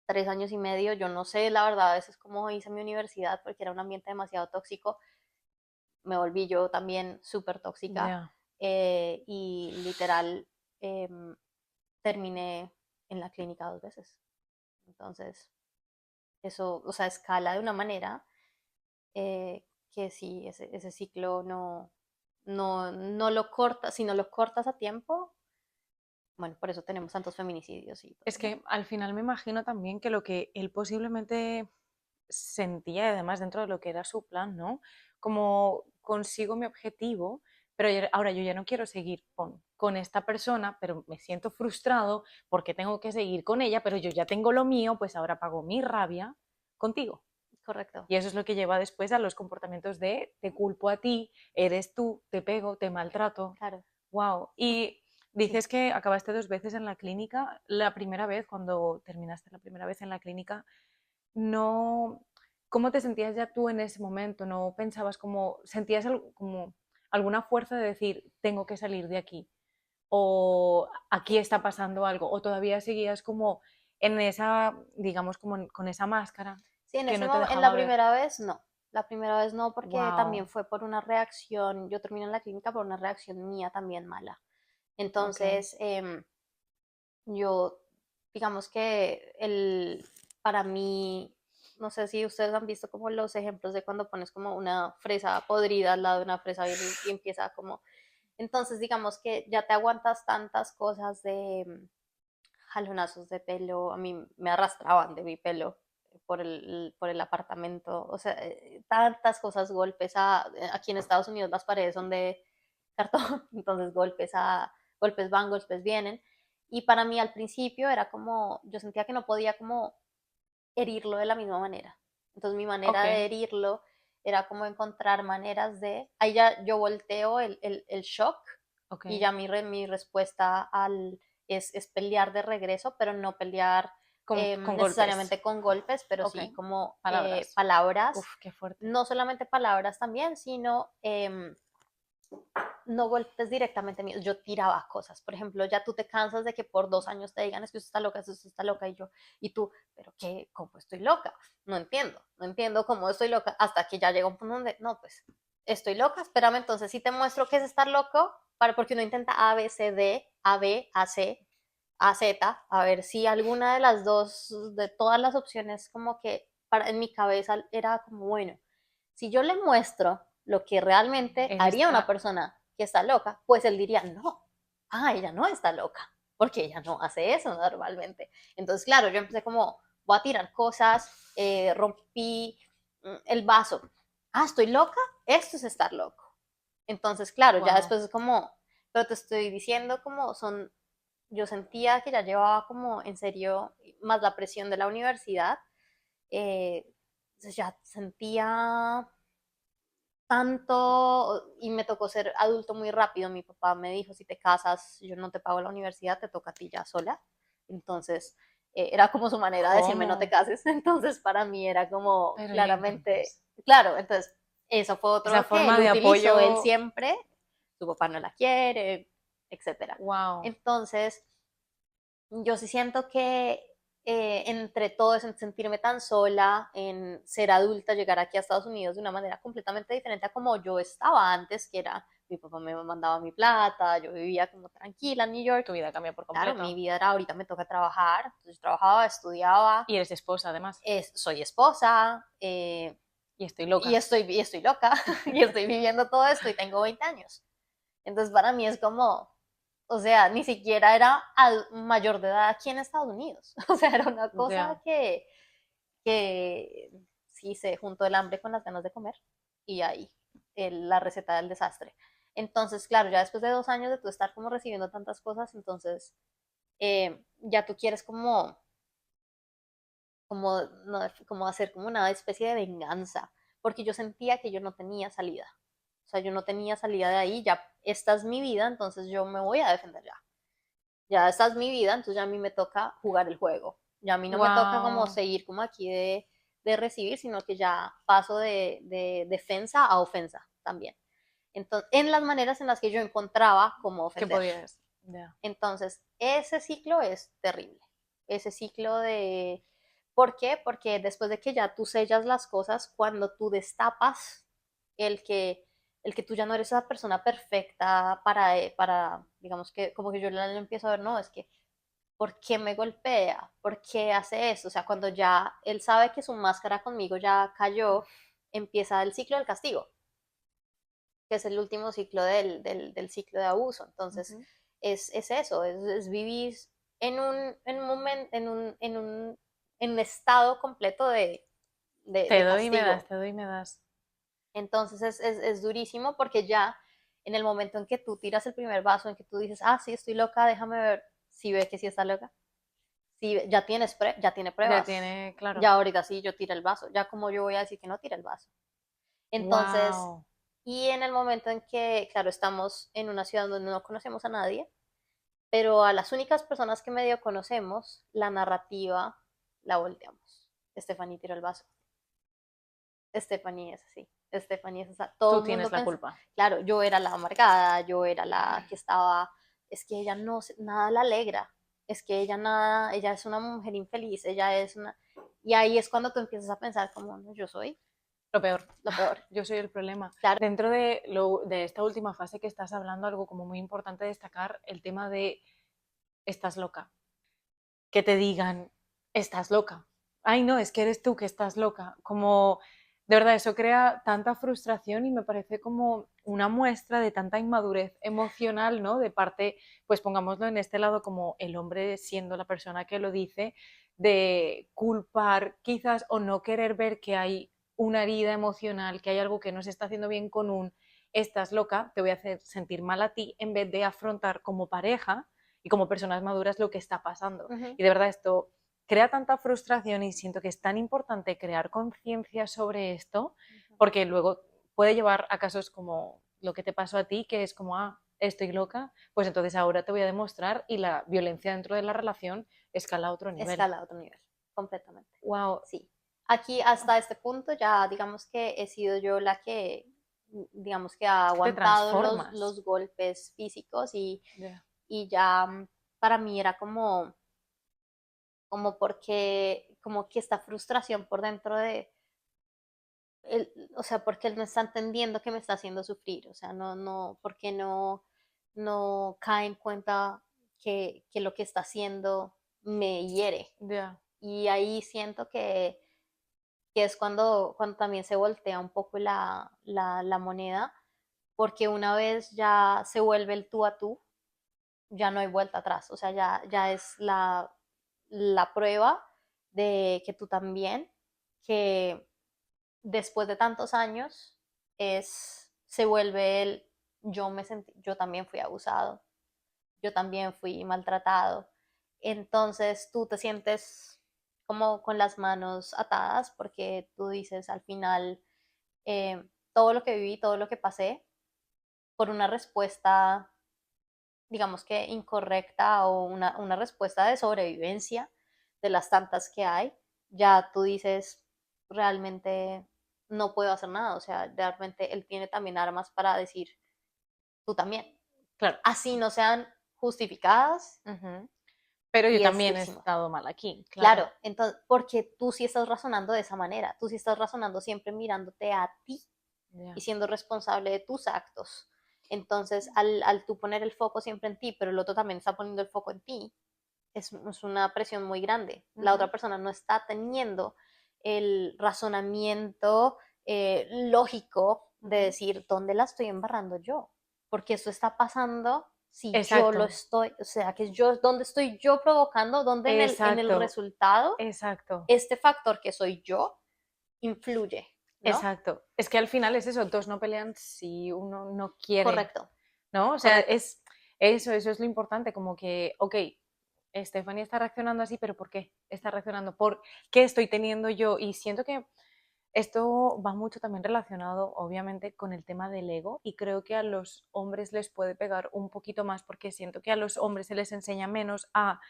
3 años y medio, yo no sé, la verdad, a veces cómo hice mi universidad porque era un ambiente demasiado tóxico, me volví yo también súper tóxica Ya. y literal eh, terminé en la clínica 2 veces. Entonces, eso, o sea, escala de una manera que sí, ese ciclo no lo cortas, si no lo cortas a tiempo, Bueno, por eso tenemos tantos feminicidios y Es todo, ¿no? que al final me imagino también que lo que él posiblemente sentía, y además dentro de lo que era su plan, ¿no? Como consigo mi objetivo, pero ahora yo ya no quiero seguir con esta persona, pero me siento frustrado porque tengo que seguir con ella, pero yo ya tengo lo mío, pues ahora pago mi rabia contigo. Correcto, Y eso es lo que lleva después a los comportamientos de te culpo a ti, eres tú, te pego, te maltrato. claro. Wow. Y Sí. dices que acabaste 2 veces en la clínica. La primera vez, cuando terminaste la primera vez en la clínica, no. ¿Cómo te sentías ya tú en ese momento? ¿No pensabas como, sentías como alguna fuerza de decir, tengo que salir de aquí? ¿O aquí está pasando algo? ¿O todavía seguías como en esa, digamos, como con esa máscara Sí, en que ese no te momento, en la dejaba ver? primera vez no. La primera vez no, porque también Wow. fue por una reacción, yo terminé en la clínica por una reacción mía también mala. Ok. Entonces, yo, digamos que para mí, no sé si ustedes han visto como los ejemplos de cuando pones como una fresa podrida al lado de una fresa bien y empieza como, entonces digamos que ya te aguantas tantas cosas de jalonazos de pelo, a mí me arrastraban de mi pelo por el apartamento, o sea, tantas cosas, golpes aquí en Estados Unidos las paredes son de cartón, entonces golpes van, golpes vienen, y para mí al principio era como, yo sentía que no podía como herirlo de la misma manera, entonces mi manera Ok. de herirlo era como encontrar maneras ahí ya yo volteo el shock Ok. y ya mi respuesta es pelear de regreso, pero no pelear Con golpes. necesariamente con golpes, pero Ok. sí como Palabras. palabras, Uf, qué fuerte. no solamente palabras también, sino no golpes directamente míos, yo tiraba cosas. Por ejemplo, ya tú te cansas de que por 2 años te digan es que usted está loca, es que usted está loca, y tú, pero qué, ¿cómo estoy loca? No entiendo cómo estoy loca, hasta que ya llega un punto donde, no, pues, estoy loca, espérame, entonces si te muestro qué es estar loco, porque uno intenta A, B, C, D, A, B, A, C, A, Z, a ver si alguna de las dos, de todas las opciones, como que en mi cabeza era como, bueno, si yo le muestro lo que realmente Es haría una esta. persona que está loca, pues él diría, no, ella no está loca, porque ella no hace eso normalmente. Entonces, claro, yo empecé como, voy a tirar cosas, rompí el vaso. Estoy loca, esto es estar loco. Entonces, claro, ya Wow. después es como, pero te estoy diciendo como yo sentía que ya llevaba como en serio más la presión de la universidad, ya sentía tanto y me tocó ser adulto muy rápido. Mi papá me dijo, si te casas, yo no te pago la universidad, te toca a ti ya sola. Entonces, era como su manera de decirme, no te ¿Cómo? cases. Entonces, para mí era como Pero y claramente, entonces, claro, entonces, eso fue esa otro que forma él de utilizó, él apoyo, siempre, su papá no la quiere, etcétera. wow. Entonces, yo sí siento que entre todo eso, en sentirme tan sola, en ser adulta, llegar aquí a Estados Unidos de una manera completamente diferente a como yo estaba antes, que era mi papá me mandaba mi plata, yo vivía como tranquila en New York. Tu vida cambia por Claro, mi completo. vida era ahorita me toca trabajar, entonces yo trabajaba, estudiaba, Y eres esposa, además. soy esposa, Y estoy loca. y estoy loca, y estoy viviendo todo esto y tengo 20 años. Entonces para mí es como, o sea, ni siquiera era mayor de edad aquí en Estados Unidos. O sea, era una cosa Ya. que sí se juntó el hambre con las ganas de comer y ahí la receta del desastre. Entonces, claro, ya después de 2 años de tú estar como recibiendo tantas cosas, entonces ya tú quieres no, como hacer como una especie de venganza, porque yo sentía que yo no tenía salida. O sea, yo no tenía salida de ahí, ya esta es mi vida, entonces yo me voy a defender ya. Ya esta es mi vida, entonces ya a mí me toca jugar el juego. Ya a mí no me toca como Wow. seguir como aquí de recibir, sino que ya paso de defensa a ofensa también. Entonces, en las maneras en las que yo encontraba cómo ¿Qué ofender. podías? Ya. Entonces, ese ciclo es terrible. Ese ciclo de... ¿Por qué? Porque después de que ya tú sellas las cosas, cuando tú destapas el que, el que tú ya no eres esa persona perfecta para digamos que como que yo lo empiezo a ver, no, es que, ¿por qué me golpea? ¿Por qué hace eso? O sea, cuando ya él sabe que su máscara conmigo ya cayó, empieza el ciclo del castigo, que es el último ciclo del ciclo de abuso. Entonces, Ujú. es eso, es vivir en un momento, en un estado completo de Te doy y me das, castigo. te doy y me das. Entonces es durísimo porque ya en el momento en que tú tiras el primer vaso, en que tú dices, ah, sí, estoy loca, déjame ver si ve que sí está loca, si ya ya tiene Ya pruebas, tiene, claro. ya ahorita sí yo tiro el vaso, ya como yo voy a decir que no tira el vaso. Entonces, Wow. y en el momento en que, claro, estamos en una ciudad donde no conocemos a nadie, pero a las únicas personas que medio conocemos, la narrativa la volteamos. Stephanie tiró el vaso. Stephanie es así. Stephanie es esa. Todo Tú el tienes mundo la pensa, culpa. claro, yo era la amargada, yo era la que estaba, es que ella no, nada la alegra, es que ella nada, ella es una mujer infeliz, ella es una, y ahí es cuando tú empiezas a pensar como, no, yo soy Lo peor. lo peor. Yo soy el problema. Claro. Dentro de esta última fase que estás hablando, algo como muy importante destacar, el tema de estás loca. Que te digan, estás loca. Ay, no, es que eres tú que estás loca. Como, de verdad, eso crea tanta frustración y me parece como una muestra de tanta inmadurez emocional, ¿no? De parte, pues pongámoslo en este lado como el hombre siendo la persona que lo dice, de culpar quizás o no querer ver que hay una herida emocional, que hay algo que no se está haciendo bien con un estás loca, te voy a hacer sentir mal a ti, en vez de afrontar como pareja y como personas maduras lo que está pasando. Ujú. Y de verdad esto crea tanta frustración y siento que es tan importante crear conciencia sobre esto, porque luego puede llevar a casos como lo que te pasó a ti, que es como, ah, estoy loca, pues entonces ahora te voy a demostrar y la violencia dentro de la relación escala a otro nivel. Escala a otro nivel, completamente. Wow, Sí. Aquí hasta este punto ya digamos que he sido yo la que, digamos que ha es que te aguantado transformas. los golpes físicos Yeah. y ya para mí era como porque, como que esta frustración por dentro o sea, porque él no está entendiendo que me está haciendo sufrir, o sea, porque no cae en cuenta que lo que está haciendo me hiere. Yeah. Y ahí siento que es cuando también se voltea un poco la moneda, porque una vez ya se vuelve el tú a tú, ya no hay vuelta atrás, o sea, ya es la prueba de que tú también, que después de tantos años, se vuelve el yo también fui abusado, yo también fui maltratado. Entonces tú te sientes como con las manos atadas porque tú dices al final todo lo que viví, todo lo que pasé, por una respuesta, digamos que incorrecta o una respuesta de sobrevivencia de las tantas que hay, ya tú dices, realmente no puedo hacer nada, o sea, realmente él tiene también armas para decir, tú también. Claro. Así no sean justificadas Uh-huh. Pero yo y es también he durísimo. estado mal aquí, claro. Claro, entonces, porque tú sí estás razonando de esa manera, tú sí estás razonando siempre mirándote a ti Yeah. y siendo responsable de tus actos. Entonces, al tú poner el foco siempre en ti, pero el otro también está poniendo el foco en ti, es una presión muy grande. La Uh-huh. otra persona no está teniendo el razonamiento lógico de Uh-huh. decir, ¿dónde la estoy embarrando yo? Porque esto está pasando si yo lo Exacto, estoy, o sea, que yo, ¿dónde estoy yo provocando? ¿Dónde en el exacto, resultado exacto. este factor que soy yo influye? ¿No? Exacto. Es que al final es eso, dos no pelean si uno no quiere, Correcto, ¿no? O sea, correcto. es eso es lo importante, como que, ok, Stephanie está reaccionando así, pero ¿por qué está reaccionando? ¿Por qué estoy teniendo yo? Y siento que esto va mucho también relacionado, obviamente, con el tema del ego y creo que a los hombres les puede pegar un poquito más porque siento que a los hombres se les enseña menos a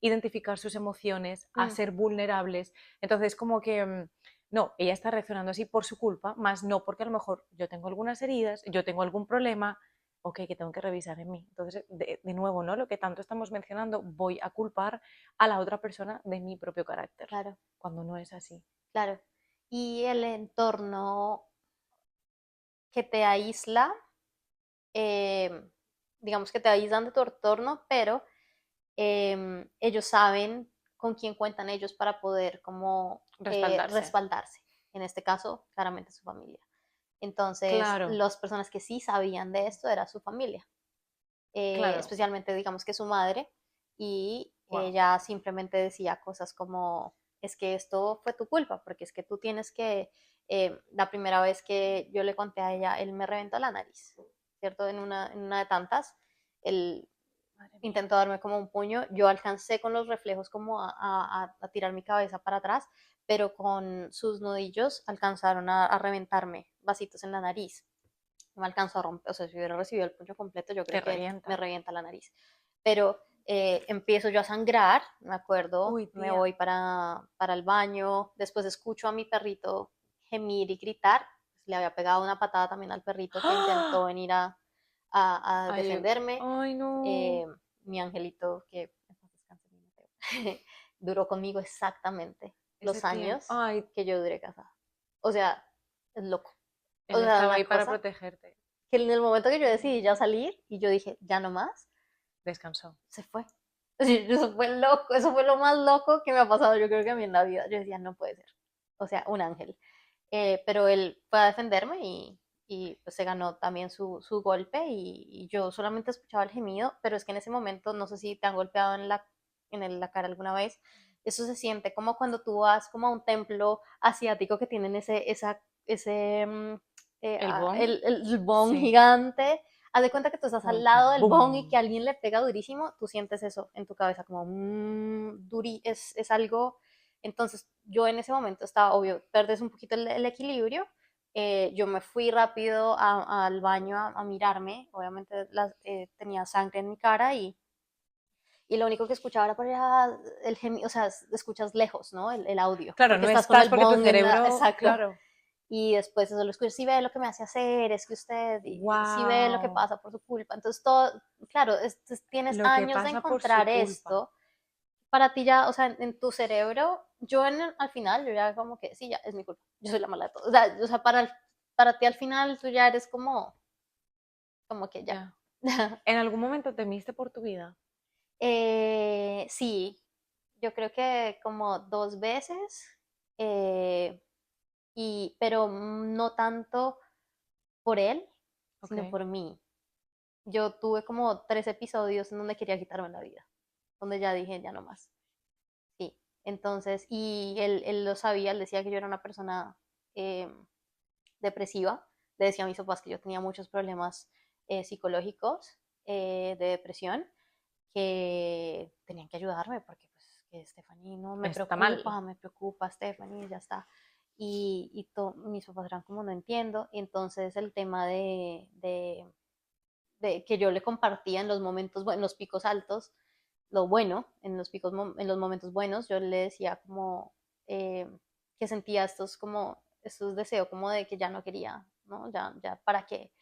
identificar sus emociones, a Mm, ser vulnerables. Entonces, como que no, ella está reaccionando así por su culpa, más no porque a lo mejor yo tengo algunas heridas, yo tengo algún problema, ok, que tengo que revisar en mí. Entonces, de nuevo, ¿no? Lo que tanto estamos mencionando, voy a culpar a la otra persona de mi propio carácter, claro, cuando no es así. claro. Y el entorno que te aísla, eh, digamos que te aíslan de tu entorno, pero ellos saben con quién cuentan ellos para poder como Respaldarse. respaldarse. En este caso, claramente su familia. Entonces, Claro. las personas que sí sabían de esto era su familia. Claro, especialmente digamos que su madre, y wow. ella simplemente decía cosas como, es que esto fue tu culpa, porque es que tú tienes que, la primera vez que yo le conté a ella, él me reventó la nariz, ¿cierto? En una de tantas, él Madre mía. intentó darme como un puño, yo alcancé con los reflejos como a tirar mi cabeza para atrás, pero con sus nudillos alcanzaron a reventarme vasitos en la nariz. No me alcanzó a romper, o sea, si hubiera recibido el puño completo, yo Te creo que me revienta. revienta la nariz. Pero empiezo yo a sangrar, me acuerdo, Uy, me tía. voy para el baño, después escucho a mi perrito gemir y gritar, le había pegado una patada también al perrito que intentó ¡Ah! venir a Ay, defenderme. ay, no. Eh, mi angelito, que en paz descanse, mi Mateo, duró conmigo exactamente Ese los tiempo. años Ay, que yo duré casada. O sea, es loco. O él sea, estaba una ahí para cosa protegerte. que en el momento que yo decidí ya salir y yo dije, ya no más, Descansó. se fue. Eso fue loco, eso fue lo más loco que me ha pasado yo creo que a mí en la vida. Yo decía, no puede ser. O sea, un ángel. Pero él fue a defenderme y pues se ganó también su golpe y yo solamente escuchaba el gemido, pero es que en ese momento, no sé si te han golpeado en la cara alguna vez, eso se siente como cuando tú vas como a un templo asiático que tienen ese ¿El bong? el bong Sí. gigante. Haz de cuenta que tú estás al Como que lado del bong y que ¡boom! alguien le pega durísimo, tú sientes eso en tu cabeza, como es algo. Entonces yo en ese momento estaba, obvio, perdes un poquito el equilibrio. Yo me fui rápido al baño a mirarme, obviamente tenía sangre en mi cara y lo único que escuchaba era por allá el gemido, o sea, escuchas lejos, ¿no? El audio, Claro, porque no estás con estás el porque tu bong cerebro, exacto. claro. Y después eso lo escuchas, si ve lo que me hace hacer, es que usted, si ve lo que Wow. pasa por su culpa. Entonces todo, claro, tienes Lo que años de pasa por su encontrar culpa. esto para ti ya, o sea, en tu cerebro, al final, yo ya como que, sí, ya, es mi culpa, yo soy la mala de todo. O sea, para ti al final, tú ya eres como que ya. Ya. ¿En algún momento temiste por tu vida? Sí, yo creo que como 2 veces, eh, pero no tanto por él, Ok. sino por mí. Yo tuve como 3 episodios en donde quería quitarme la vida, donde ya dije, ya no más. Sí, entonces, y él lo sabía, él decía que yo era una persona eh, depresiva, le decía a mis papás que yo tenía muchos problemas psicológicos, de depresión, que tenían que ayudarme porque pues que Stephanie no Está mal. me preocupa Stephanie, ya está. Y mis papás eran como no entiendo, y entonces el tema de que yo le compartía en los momentos, en los picos altos, lo bueno, en los momentos buenos, yo le decía como eh, que sentía estos deseos como de que ya no quería, ¿no? Ya, ¿para qué?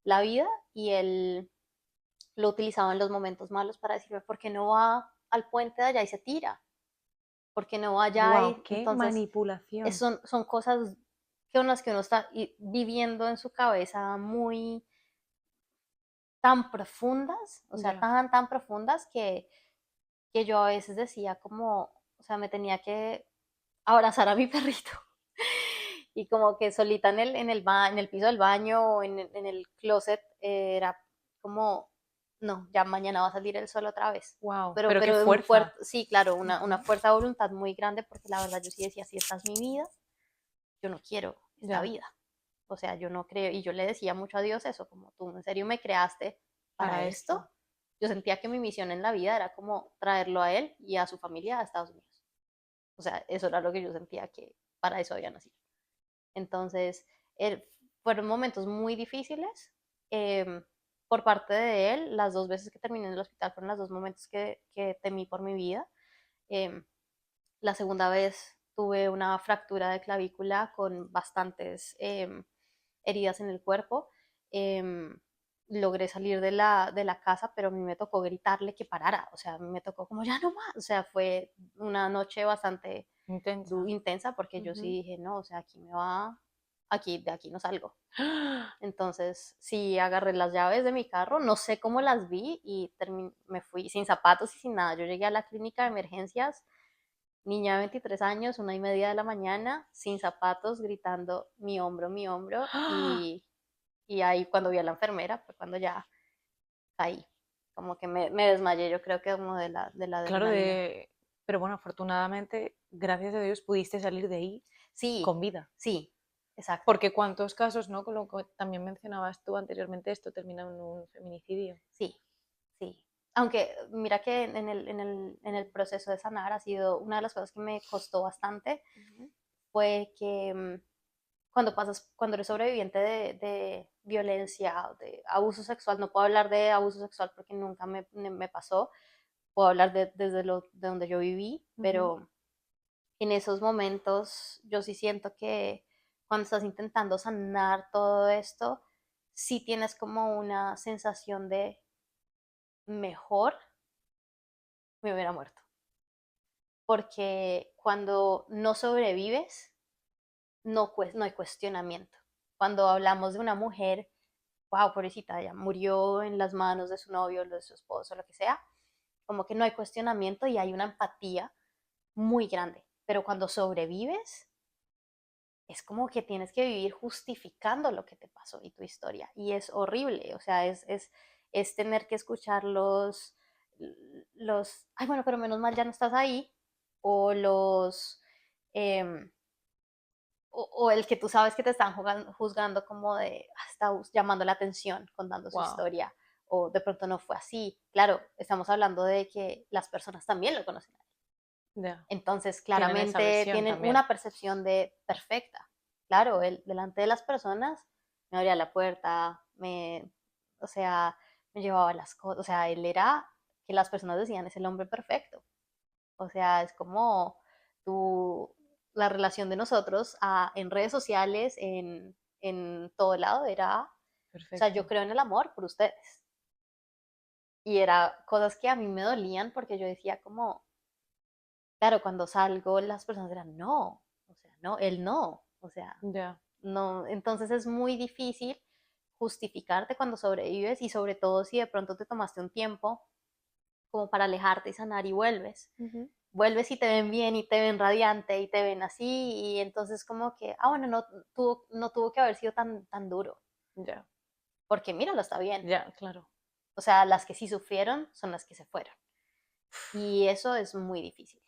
La vida, y él lo utilizaba en los momentos malos para decirme, ¿por qué no va al puente de allá y se tira? ¿Por qué no va allá? Wow, Y qué entonces, manipulación. son cosas que uno está viviendo en su cabeza muy tan profundas, o sea, Ya. tan profundas que yo a veces decía como, o sea, me tenía que abrazar a mi perrito y como que solita en el piso del baño o en el closet, era como, no, ya mañana va a salir el sol otra vez. Wow, Pero, pero qué pero un fuerza. fuerte, sí, claro, una Ujú. fuerza de voluntad muy grande porque la verdad yo sí decía, si esta es mi vida, yo no quiero esta Ya, vida. O sea, yo no creo, y yo le decía mucho a Dios eso, como tú en serio me creaste para para esto. esto. Yo sentía que mi misión en la vida era como traerlo a él y a su familia a Estados Unidos. O sea, eso era lo que yo sentía que para eso había nacido. Entonces, él, fueron momentos muy difíciles eh, por parte de él. Las 2 veces que terminé en el hospital fueron los 2 momentos que temí por mi vida. Eh, la segunda vez tuve una fractura de clavícula con bastantes heridas en el cuerpo. Em, Logré salir de la casa, pero a mí me tocó gritarle que parara. O sea, a mí me tocó como ya no más. O sea, fue una noche bastante Intensa. intensa porque yo sí Ujú. dije, no, o sea, de aquí no salgo. Entonces, sí, agarré las llaves de mi carro, no sé cómo las vi y me fui sin zapatos y sin nada. Yo llegué a la clínica de emergencias, niña de 23 años, 1:30 de la mañana, sin zapatos, gritando mi hombro, y ahí cuando vi a la enfermera fue cuando ya caí. como que me desmayé, yo creo que como de la Claro, adrenalina. pero bueno, afortunadamente, gracias a Dios, pudiste salir de ahí Sí, con vida. sí, exacto. Porque cuántos casos, ¿no? Con lo que también mencionabas tú anteriormente, esto termina en un feminicidio. Sí, sí. Aunque mira que en el proceso de sanar ha sido una de las cosas que me costó bastante, Ujú. fue que cuando eres sobreviviente de violencia, de abuso sexual, no puedo hablar de abuso sexual porque nunca me pasó, puedo hablar desde de donde yo viví, Ujú. pero en esos momentos yo sí siento que cuando estás intentando sanar todo esto, sí tienes como una sensación de mejor me hubiera muerto. Porque cuando no sobrevives, no hay cuestionamiento. Cuando hablamos de una mujer, wow, pobrecita, ella murió en las manos de su novio, de su esposo, lo que sea, como que no hay cuestionamiento y hay una empatía muy grande. Pero cuando sobrevives, es como que tienes que vivir justificando lo que te pasó y tu historia. Y es horrible, o sea, es tener que escuchar ay, bueno, pero menos mal ya no estás ahí, o em, o el que tú sabes que te están juzgando como de, está llamando la atención, contando su Wow. historia, o de pronto no fue así. Claro, estamos hablando de que las personas también lo conocen. Ya. Entonces, Tienen esa claramente versión tienen también. una percepción de perfecta. Claro, él delante de las personas me abría la puerta, o sea, me llevaba las cosas, o sea, él era, que las personas decían, es el hombre perfecto. O sea, es como tú, la relación de nosotros en redes sociales, en todo lado, era, o sea, yo Perfecta. creo en el amor por ustedes. Y era cosas que a mí me dolían porque yo decía como, claro, cuando salgo las personas eran, no, o sea, no, él no, o sea, Ya. no, entonces es muy difícil justificarte cuando sobrevives y sobre todo si de pronto te tomaste un tiempo como para alejarte y sanar y vuelves. Ujú. Vuelves y te ven bien y te ven radiante y te ven así y entonces como que, bueno, no tuvo que haber sido tan duro, Ya. porque míralo, está bien. Ya, claro. O sea, las que sí sufrieron son las que se fueron y eso es muy difícil.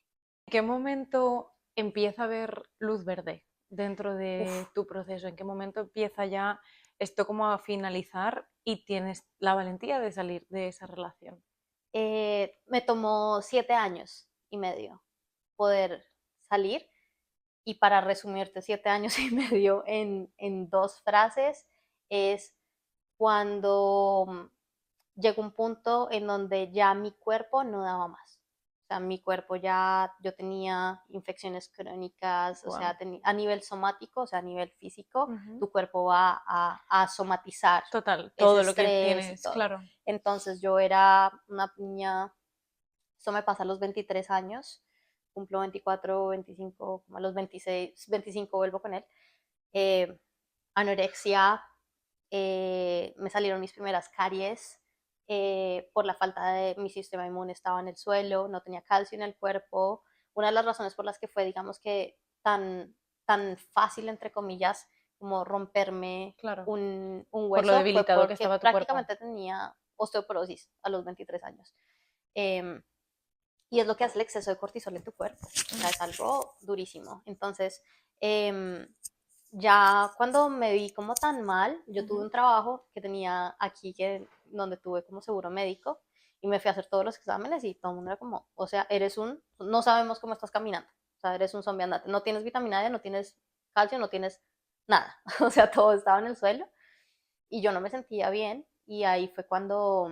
¿En qué momento empieza a haber luz verde dentro de Uf, tu proceso? ¿En qué momento empieza ya esto como a finalizar y tienes la valentía de salir de esa relación? me tomó 7 años y medio poder salir. Y para resumirte 7 años y medio en dos frases, es cuando llegó un punto en donde ya mi cuerpo no daba más. O sea, mi cuerpo ya, yo tenía infecciones crónicas, o sea, Wow. a nivel somático, o sea, a nivel físico, Ujú. tu cuerpo va a somatizar Total, ese todo lo que estrés y tienes, todo. claro. Entonces yo era una niña, eso me pasa a los 23 años, cumplo 24, 25, como a los 26, 25 vuelvo con él. Eh, Anorexia, me salieron mis primeras caries por la falta de mi sistema inmune, estaba en el suelo, no tenía calcio en el cuerpo. Una de las razones por las que fue, digamos que, tan fácil, entre comillas, como romperme Claro. un Por lo hueso fue debilitado que porque estaba tu cuerpo. prácticamente tenía osteoporosis a los 23 años. Eh, y es lo que hace el exceso de cortisol en tu cuerpo. O sea, es algo durísimo. Entonces, eh, ya cuando me vi como tan mal, yo tuve Ujú. un trabajo que tenía aquí, donde tuve como seguro médico, y me fui a hacer todos los exámenes y todo el mundo era como, o sea, no sabemos cómo estás caminando, o sea, eres un zombie andante, no tienes vitamina D, no tienes calcio, no tienes nada, o sea, todo estaba en el suelo y yo no me sentía bien y ahí fue cuando,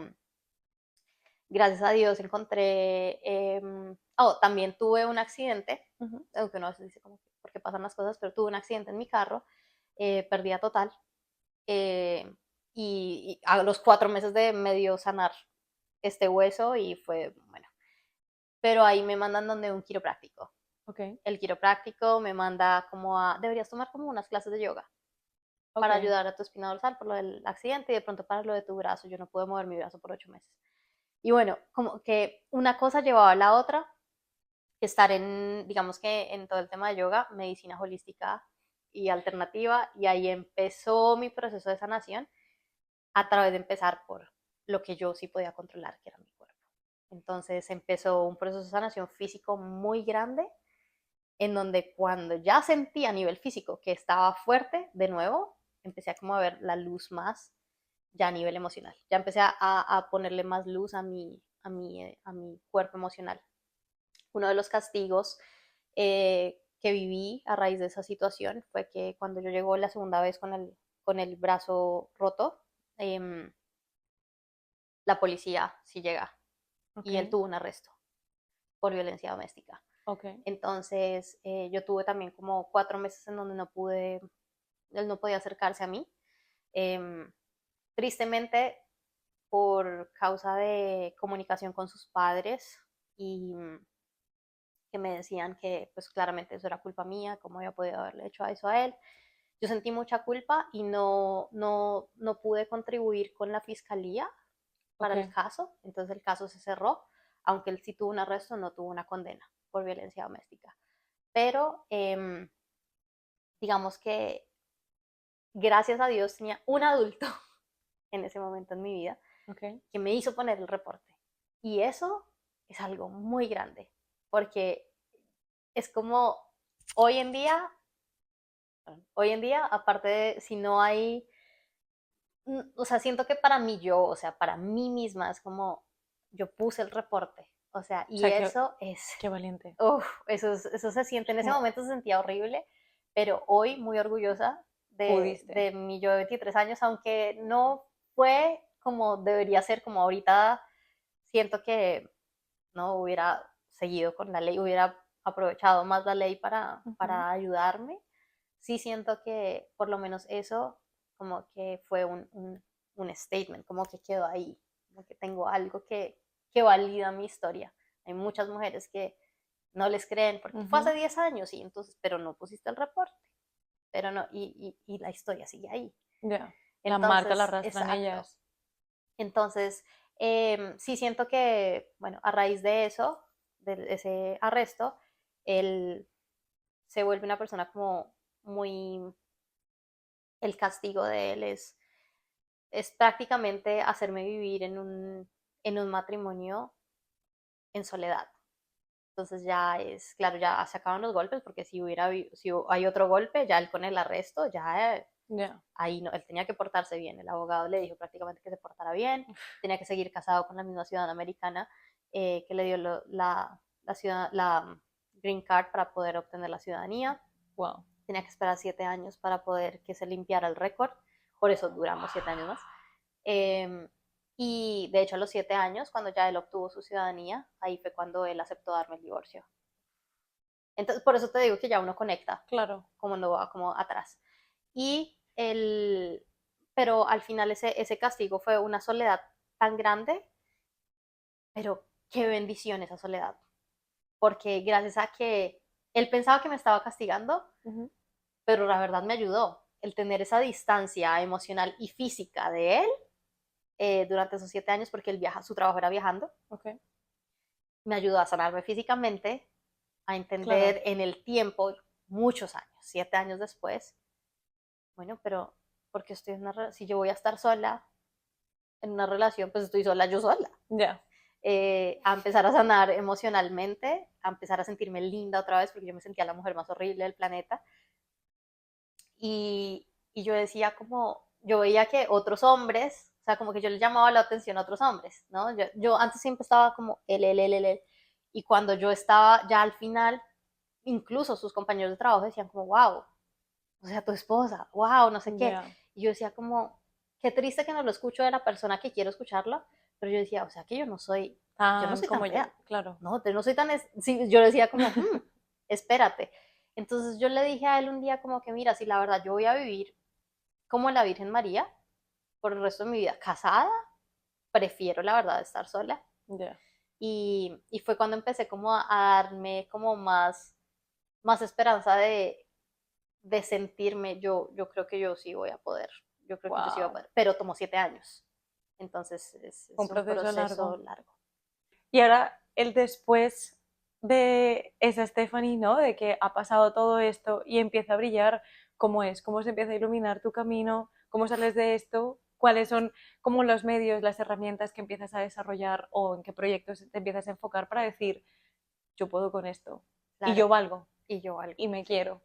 gracias a Dios, encontré, también tuve un accidente, Ujú. aunque uno a veces dice como, ¿por qué pasan las cosas? Pero tuve un accidente en mi carro, pérdida total, eh, y a los 4 meses de medio sanar este hueso y fue, bueno, pero ahí me mandan donde un quiropráctico. Ok, El quiropráctico me manda como deberías tomar como unas clases de yoga ok. para ayudar a tu espina dorsal por lo del accidente y de pronto para lo de tu brazo. Yo no pude mover mi brazo por 8 meses. Y bueno, como que una cosa llevaba a la otra, estar digamos que en todo el tema de yoga, medicina holística y alternativa, y ahí empezó mi proceso de sanación a través de empezar por lo que yo sí podía controlar, que era mi cuerpo. Entonces empezó un proceso de sanación físico muy grande, en donde cuando ya sentí a nivel físico que estaba fuerte, de nuevo, empecé a como a ver la luz más ya a nivel emocional. Ya empecé a ponerle más luz a mi cuerpo emocional. Uno de los castigos que viví a raíz de esa situación fue que cuando yo llegó la segunda vez con el brazo roto, eh, la policía sí llega Ok, y él tuvo un arresto por violencia doméstica. ok, Entonces, yo tuve también como 4 meses en donde él no podía acercarse a mí. Eh, Tristemente, por causa de comunicación con sus padres y que me decían que pues claramente eso era culpa mía, cómo había podido haberle hecho eso a él. Yo sentí mucha culpa y no pude contribuir con la fiscalía para el ok. caso, entonces el caso se cerró, aunque él sí tuvo un arresto, no tuvo una condena por violencia doméstica. Pero digamos que gracias a Dios tenía un adulto en ese momento en mi vida Ok. que me hizo poner el reporte. Y eso es algo muy grande, porque es como hoy en día, aparte de si no hay, o sea, siento que para mí yo, o sea, para mí misma es como yo puse el reporte, o sea, O y sea, eso es, qué valiente. eso se siente, en ese ¿Cómo momento se sentía horrible, pero hoy muy orgullosa pudiste? de mi yo de 23 años, aunque no fue como debería ser, como ahorita siento que no hubiera seguido con la ley, hubiera aprovechado más la ley Ujú. para ayudarme. Sí siento que por lo menos eso como que fue un statement, como que quedó ahí, como que tengo algo que valida mi historia. Hay muchas mujeres que no les creen porque fue hace Ujú. 10 años y entonces, pero no pusiste el reporte, pero no, y la historia sigue ahí. Ya. La marca la Entonces, arrastran exacto. ellas. Entonces, sí siento que, bueno, a raíz de eso, de ese arresto, él se vuelve una persona como muy, el castigo de él es prácticamente hacerme vivir en un matrimonio en soledad. Entonces ya es, claro, ya se acaban los golpes, porque si hay otro golpe, ya él con el arresto, ya Ya. ahí no, él tenía que portarse bien. El abogado le dijo prácticamente que se portara bien, tenía que seguir casado con la misma ciudadana americana que le dio la green card para poder obtener la ciudadanía. Wow. Tenía que esperar 7 años para poder que se limpiara el récord, por eso duramos 7 años más. Eh, y de hecho a los 7 años, cuando ya él obtuvo su ciudadanía, ahí fue cuando él aceptó darme el divorcio. Entonces, por eso te digo que ya uno conecta, Claro. como no va como atrás. Pero al final ese castigo fue una soledad tan grande, pero qué bendición esa soledad, porque gracias a que él pensaba que me estaba castigando, Ujú. pero la verdad me ayudó el tener esa distancia emocional y física de él durante esos 7 años, porque él su trabajo era viajando, Ok. me ayudó a sanarme físicamente, a Claro. entender en el tiempo, muchos años, 7 años después, bueno, pero porque estoy en si yo voy a estar sola en una relación, pues estoy sola yo sola. Ya. A empezar a sanar emocionalmente, a empezar a sentirme linda otra vez, porque yo me sentía la mujer más horrible del planeta. Y yo decía como, yo veía que otros hombres, o sea, como que yo le llamaba la atención a otros hombres, ¿no? Yo antes siempre estaba como él, y cuando yo estaba ya al final, incluso sus compañeros de trabajo decían como, wow, o sea, tu esposa, wow, no sé qué. Ya. Y yo decía como, qué triste que no lo escucho de la persona que quiero escucharlo, pero yo decía, o sea, que yo no Tan soy tan como yo. fea, Claro. no, yo no soy tan, sí, yo decía como, espérate. Entonces yo le dije a él un día como que, mira, si la verdad yo voy a vivir como la Virgen María por el resto de mi vida casada, prefiero la verdad estar sola. Ya. Y fue cuando empecé como a darme como más esperanza de sentirme, yo creo que yo sí voy a poder, yo creo que yo sí voy a Wow. poder, pero tomó 7 años, entonces Un es un proceso proceso largo. largo. Y ahora, el después de esa Stephanie, ¿no? De que ha pasado todo esto y empieza a brillar, ¿cómo es? ¿Cómo se empieza a iluminar tu camino? ¿Cómo sales de esto? ¿Cuáles son como los medios, las herramientas que empiezas a desarrollar o en qué proyectos te empiezas a enfocar para decir, yo puedo con esto y Claro, yo valgo y yo algo. y me quiero?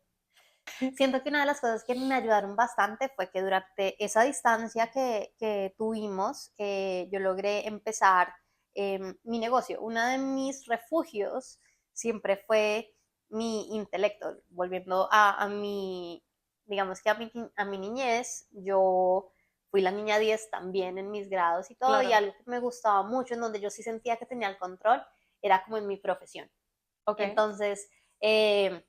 Siento que una de las cosas que me ayudaron bastante fue que durante esa distancia que tuvimos, yo logré empezar mi negocio. Uno de mis refugios siempre fue mi intelecto. Volviendo a mi, digamos que a mi niñez, yo fui la niña 10 también en mis grados y todo, y Claro, algo que me gustaba mucho, en donde yo sí sentía que tenía el control, era como en mi profesión. ok, Entonces, eh,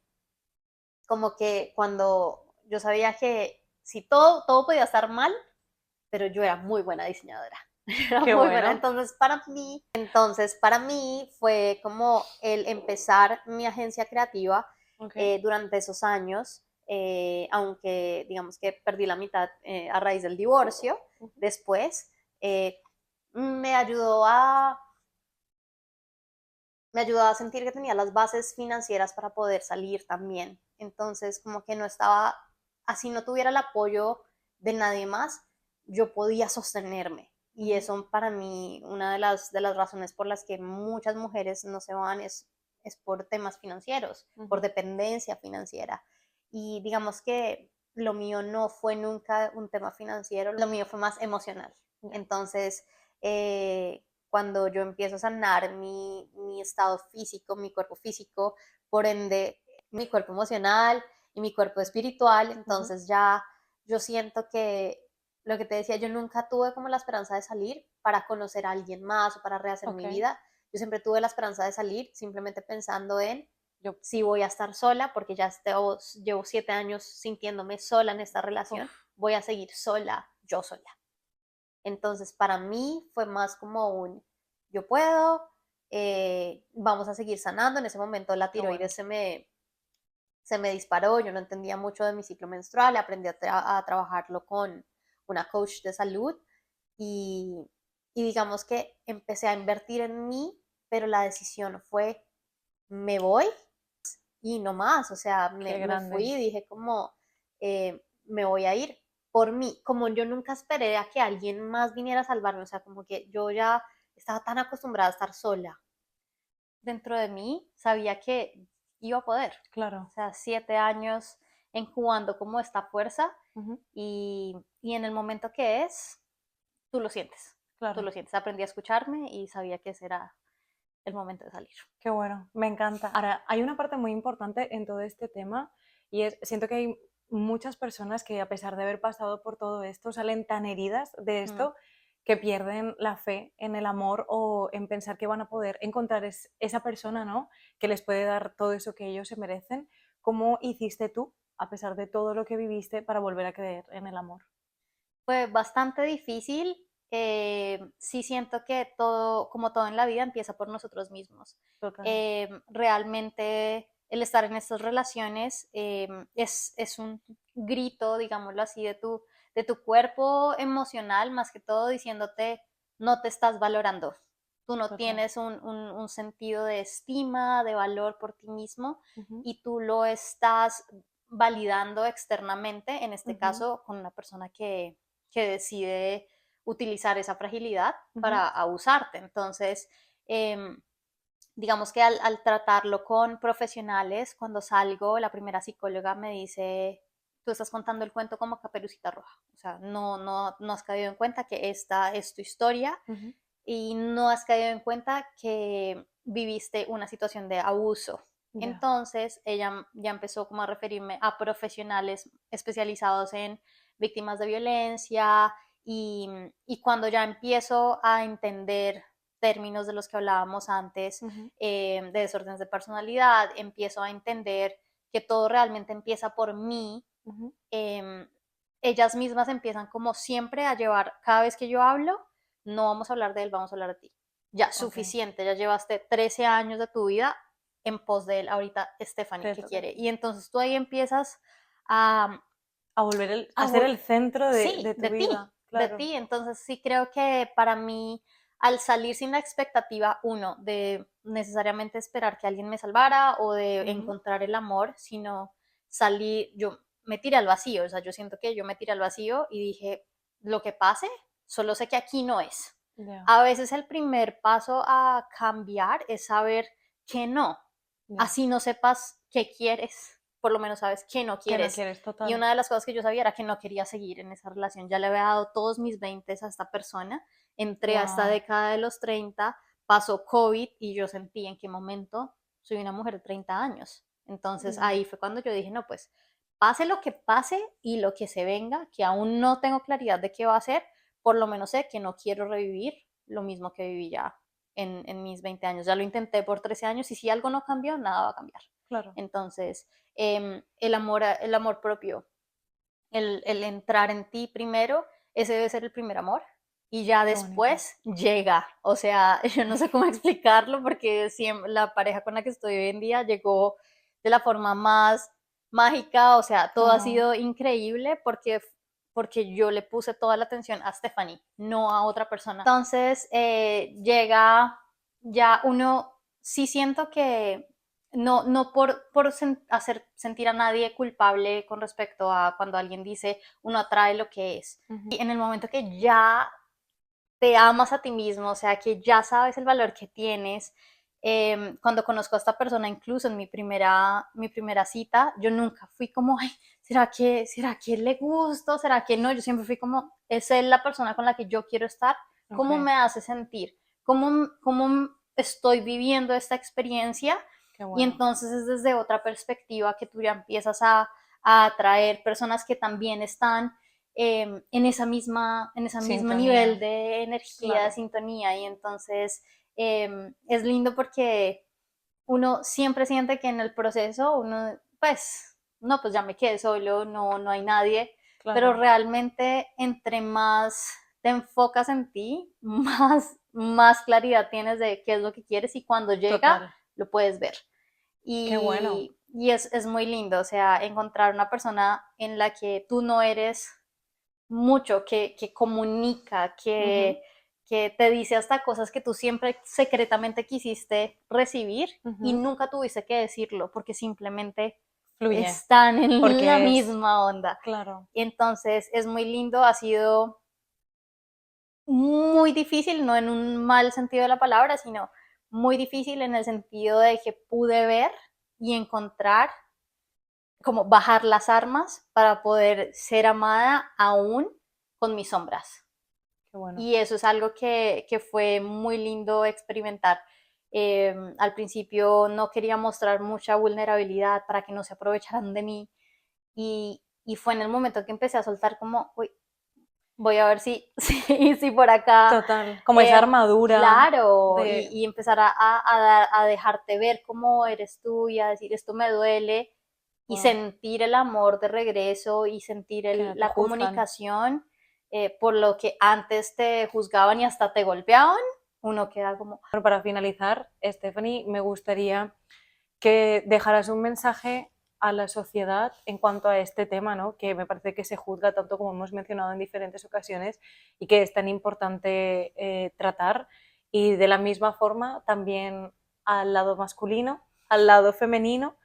como que cuando yo sabía que si todo podía estar mal, pero yo era muy buena diseñadora. Era qué muy buena. bueno, Entonces para mí fue como el empezar mi agencia creativa ok, durante esos años, aunque digamos que perdí la mitad a raíz del divorcio. Después eh, me ayudó a me ayudaba a sentir que tenía las bases financieras para poder salir también. Entonces, como que no estaba, así no tuviera el apoyo de nadie más, yo podía sostenerme. Y eso para mí, una de las razones por las que muchas mujeres no se van es por temas financieros, por dependencia financiera. Y digamos que lo mío no fue nunca un tema financiero, lo mío fue más emocional. Entonces, cuando yo empiezo a sanar mi estado físico, mi cuerpo físico, por ende mi cuerpo emocional y mi cuerpo espiritual, entonces ya yo siento que lo que te decía, yo nunca tuve como la esperanza de salir para conocer a alguien más o para rehacer ok, mi vida. Yo siempre tuve la esperanza de salir simplemente pensando en yo, si voy a estar sola, porque ya llevo 7 años sintiéndome sola en esta relación, uf, voy a seguir sola, yo sola. Entonces, para mí fue más como yo puedo, vamos a seguir sanando. En ese momento la qué bueno, tiroides se me disparó, yo no entendía mucho de mi ciclo menstrual, aprendí a trabajarlo con una coach de salud y, y digamos que empecé a invertir en mí, pero la decisión fue, me voy y no más, o sea, qué me fui grande, y dije como, me voy a ir por mí, como yo nunca esperé a que alguien más viniera a salvarme, o sea, como que yo ya estaba tan acostumbrada a estar sola. Dentro de mí sabía que iba a poder, o claro, sea, 7 años incubando como esta fuerza ujú, y en el momento que es, tú claro. lo sientes, aprendí a escucharme y sabía que ese era el momento de salir. Qué bueno, me encanta. Ahora, hay una parte muy importante en todo este tema y es, siento que hay muchas personas que a pesar de haber pasado por todo esto, salen tan heridas de Mm. esto que pierden la fe en el amor o en pensar que van a poder encontrar esa persona, ¿no? Que les puede dar todo eso que ellos se merecen. ¿Cómo hiciste tú, a pesar de todo lo que viviste, para volver a creer en el amor? Fue bastante difícil. Sí siento que todo, como todo en la vida, empieza por nosotros mismos. Total. Realmente el estar en estas relaciones es un grito, digámoslo así, de tu cuerpo emocional, más que todo diciéndote, no te estás valorando. Tú no Total. tienes un sentido de estima, de valor por ti mismo Ujú, y tú lo estás validando externamente, en este ujú, caso con una persona que decide utilizar esa fragilidad ujú. para abusarte. Entonces, eh, digamos que al tratarlo con profesionales, cuando salgo, la primera psicóloga me dice, tú estás contando el cuento como Caperucita Roja, o sea, no has caído en cuenta que esta es tu historia Ujú. y no has caído en cuenta que viviste una situación de abuso. Ya, Entonces, ella ya empezó como a referirme a profesionales especializados en víctimas de violencia y cuando ya empiezo a entender términos de los que hablábamos antes, ujú, de desórdenes de personalidad, empiezo a entender que todo realmente empieza por mí. ujú. eh, Ellas mismas empiezan como siempre a llevar, cada vez que yo hablo, no vamos a hablar de él, vamos a hablar de ti. Ya, Ok, suficiente, ya llevaste 13 años de tu vida en pos de él. Ahorita, Stephanie, te ¿qué toca a quiere? ti. Y entonces tú ahí empiezas a, A volver a a ser el centro sí, de tu vida, de claro. ti. Entonces sí creo que para mí, al salir sin la expectativa, uno, de necesariamente esperar que alguien me salvara o de Ujú, encontrar el amor, sino salir, yo me tiré al vacío, o sea, yo siento que yo me tiré al vacío y dije, lo que pase, solo sé que aquí no es. Ya, A veces el primer paso a cambiar es saber que no. ya. Así no sepas qué quieres, por lo menos sabes que no Que no quieres. quieres, Y total. una de las cosas que yo sabía era que no quería seguir en esa relación. Ya le había dado todos mis 20 a esta persona, entré a esta Wow. década de los 30, pasó COVID y yo sentí en qué momento soy una mujer de 30 años. Entonces Ya, ahí fue cuando yo dije, no, pues pase lo que pase y lo que se venga, que aún no tengo claridad de qué va a ser, por lo menos sé que no quiero revivir lo mismo que viví ya en mis 20 años. Ya lo intenté por 13 años y si algo no cambió, nada va a cambiar. claro. Entonces, el amor propio, el entrar en ti primero, ese debe ser el primer amor. Y ya Qué bonito. después llega, o sea, yo no sé cómo explicarlo porque siempre, la pareja con la que estoy hoy en día llegó de la forma más mágica, o sea, todo ha Oh, sido increíble porque yo le puse toda la atención a Stephanie, no a otra persona. Entonces, llega ya uno, sí siento que no por hacer sentir a nadie culpable con respecto a cuando alguien dice uno atrae lo que es. ujú. Y en el momento que ya te amas a ti mismo, o sea, que ya sabes el valor que tienes. Cuando conozco a esta persona, incluso en mi primera cita, yo nunca fui como, ay, será que le gusto? ¿Será que no? Yo siempre fui como, es él la persona con la que yo quiero estar, Ok, ¿cómo me hace sentir? ¿Cómo estoy viviendo esta experiencia? qué Y bueno. entonces es desde otra perspectiva que tú ya empiezas a atraer personas que también están en ese mismo nivel Sintonía, de energía, de claro. sintonía. Y entonces es lindo porque uno siempre siente que en el proceso uno, pues, no, pues ya me quedé solo, no hay nadie, pero Claro, realmente entre más te enfocas en ti, más claridad tienes de qué es lo que quieres y cuando llega total. lo puedes ver. Qué bueno. Y es muy lindo, o sea, encontrar una persona en la que tú no eres mucho, que comunica, Ujú, que te dice hasta cosas que tú siempre secretamente quisiste recibir y ujú. nunca tuviste que decirlo porque simplemente Fluye, están en la porque es, misma onda. claro, Entonces es muy lindo, ha sido muy difícil, no en un mal sentido de la palabra, sino muy difícil en el sentido de que pude ver y encontrar como bajar las armas para poder ser amada aún con mis sombras. qué bueno. Y eso es algo que fue muy lindo experimentar. Al principio no quería mostrar mucha vulnerabilidad para que no se aprovecharan de mí y fue en el momento que empecé a soltar como, uy, voy a ver si por acá, Total, como esa armadura claro, de, y empezar a dejarte ver cómo eres tú y a decir esto me duele y wow, sentir el amor de regreso y sentir que no te la juzgan. comunicación por lo que antes te juzgaban y hasta te golpeaban, uno queda como, Bueno, para finalizar, Stephanie, me gustaría que dejaras un mensaje a la sociedad en cuanto a este tema, ¿no? Que me parece que se juzga tanto como hemos mencionado en diferentes ocasiones y que es tan importante tratar. Y de la misma forma también al lado masculino, al lado femenino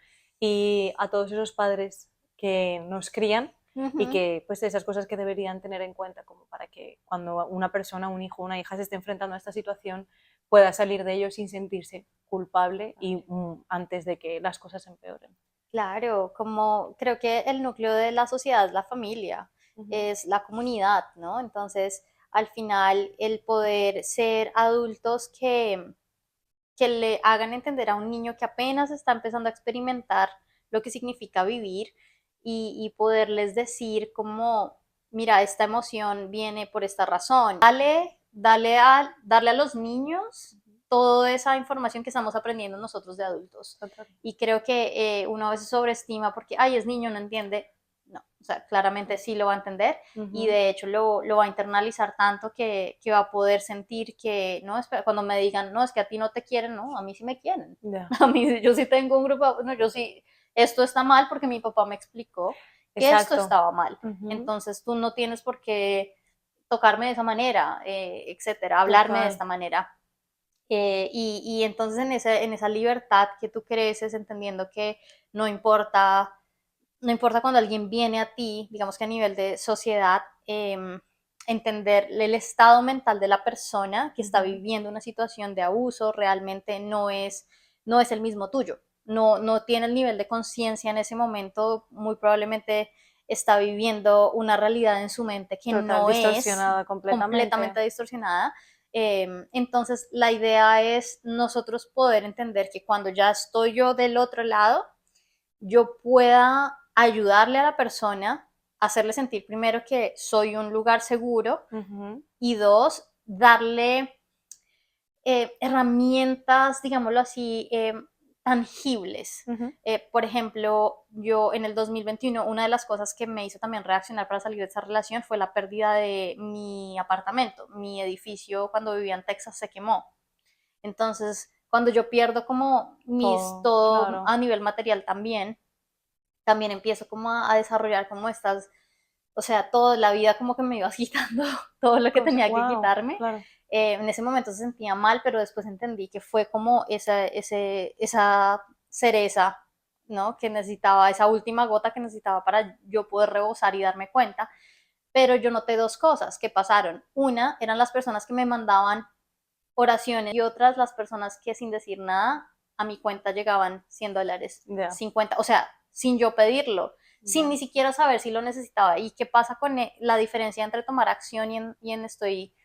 y a todos esos padres que nos crían y ujú, que pues esas cosas que deberían tener en cuenta como para que cuando una persona, un hijo, una hija se esté enfrentando a esta situación pueda salir de ello sin sentirse culpable y antes de que las cosas empeoren. claro, como creo que el núcleo de la sociedad es la familia, Uh -huh. es la comunidad, ¿no? Entonces, al final, el poder ser adultos que le hagan entender a un niño que apenas está empezando a experimentar lo que significa vivir y poderles decir como, mira, esta emoción viene por esta razón. Darle a los niños toda esa información que estamos aprendiendo nosotros de adultos. Total. Y creo que uno a veces sobreestima porque, ay, es niño, no entiende. No, o sea, claramente sí lo va a entender Uh y -huh. de hecho lo va a internalizar tanto que va a poder sentir que, no, cuando me digan, no, es que a ti no te quieren, no, a mí sí me quieren. Ya. A mí, yo sí tengo un grupo, no, yo sí, esto está mal porque mi papá me explicó que esto Exacto. estaba mal. Uh -huh. Entonces tú no tienes por qué tocarme de esa manera, etcétera, hablarme de Total. esta manera. Y entonces en esa libertad que tú creces, entendiendo que no importa, no importa cuando alguien viene a ti, digamos que a nivel de sociedad, entender el estado mental de la persona que está viviendo una situación de abuso realmente no es el mismo tuyo. No tiene el nivel de conciencia en ese momento, muy probablemente está viviendo una realidad en su mente que Total, no es distorsionada completamente. completamente distorsionada. Entonces, la idea es nosotros poder entender que cuando ya estoy yo del otro lado, yo pueda ayudarle a la persona, hacerle sentir primero que soy un lugar seguro y dos, darle herramientas, digámoslo así, tangibles. Por ejemplo, yo en el 2021, una de las cosas que me hizo también reaccionar para salir de esa relación fue la pérdida de mi apartamento. Mi edificio cuando vivía en Texas se quemó. Entonces, cuando yo pierdo como todo claro. a nivel material también empiezo como a desarrollar como estas, o sea, toda la vida como que me iba quitando todo lo que tenía que quitarme. Claro. En ese momento se sentía mal, pero después entendí que fue como esa cereza, ¿no? Que necesitaba, esa última gota que necesitaba para yo poder rebosar y darme cuenta. Pero yo noté dos cosas que pasaron. Una, eran las personas que me mandaban oraciones y otras las personas que sin decir nada a mi cuenta llegaban $100, 50, o sea, sin yo pedirlo, sin ni siquiera saber si lo necesitaba. ¿Y qué pasa con la diferencia entre tomar acción y en estoy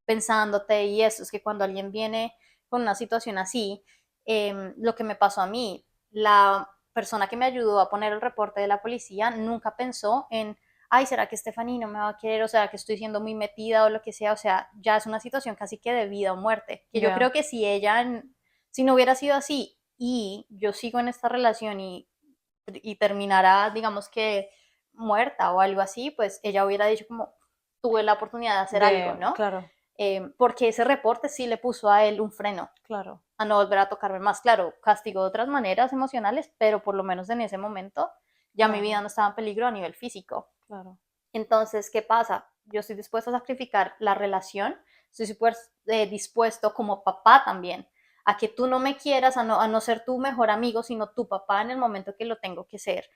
pensándote y eso? Es que cuando alguien viene con una situación así, lo que me pasó a mí, la persona que me ayudó a poner el reporte de la policía nunca pensó en, ay, ¿será que Stephanie no me va a querer? O sea, que estoy siendo muy metida o lo que sea. O sea, ya es una situación casi que de vida o muerte. Que yo creo que si ella, si no hubiera sido así y yo sigo en esta relación y terminara, digamos que muerta o algo así, pues ella hubiera dicho como, tuve la oportunidad de hacer algo, ¿no? Claro. Porque ese reporte sí le puso a él un freno. Claro. A no volver a tocarme más. Claro, castigó de otras maneras emocionales, pero por lo menos en ese momento ya mi vida no estaba en peligro a nivel físico. Claro. Entonces, ¿qué pasa? Yo estoy dispuesta a sacrificar la relación, estoy súper dispuesto como papá también a que tú no me quieras, a no ser tu mejor amigo, sino tu papá en el momento que lo tengo que ser,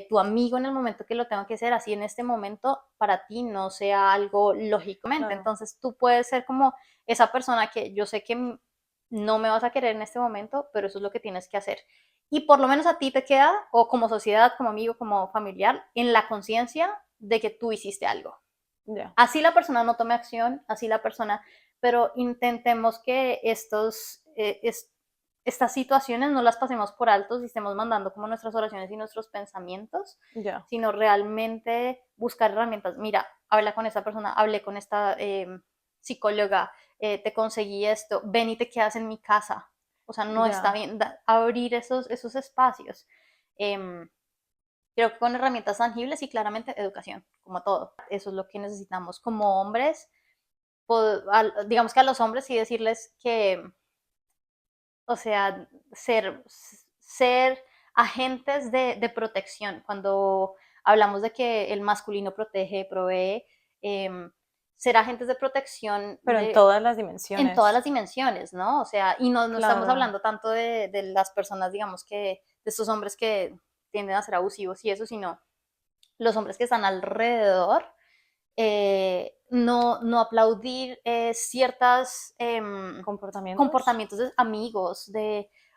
tu amigo en el momento que lo tengo que ser, así en este momento para ti no sea algo lógicamente. Entonces tú puedes ser como esa persona que yo sé que no me vas a querer en este momento, pero eso es lo que tienes que hacer. Y por lo menos a ti te queda, o como sociedad, como amigo, como familiar, en la conciencia de que tú hiciste algo. Así la persona no tome acción, así la persona, pero intentemos que estas situaciones no las pasemos por altos y estemos mandando como nuestras oraciones y nuestros pensamientos, sino realmente buscar herramientas. Mira, habla con esta persona, hablé con esta psicóloga, te conseguí esto, ven y te quedas en mi casa. O sea, no está bien abrir esos espacios. Creo que con herramientas tangibles y claramente educación, como todo. Eso es lo que necesitamos como hombres. Digamos que a los hombres sí decirles que, o sea, ser agentes de protección. Cuando hablamos de que el masculino protege, provee, ser agentes de protección. Pero en todas las dimensiones. En todas las dimensiones, ¿no? O sea, y no estamos hablando tanto de las personas, digamos que, de estos hombres que tienden a ser abusivos y eso, sino los hombres que están alrededor, no aplaudir ciertos comportamientos de amigos,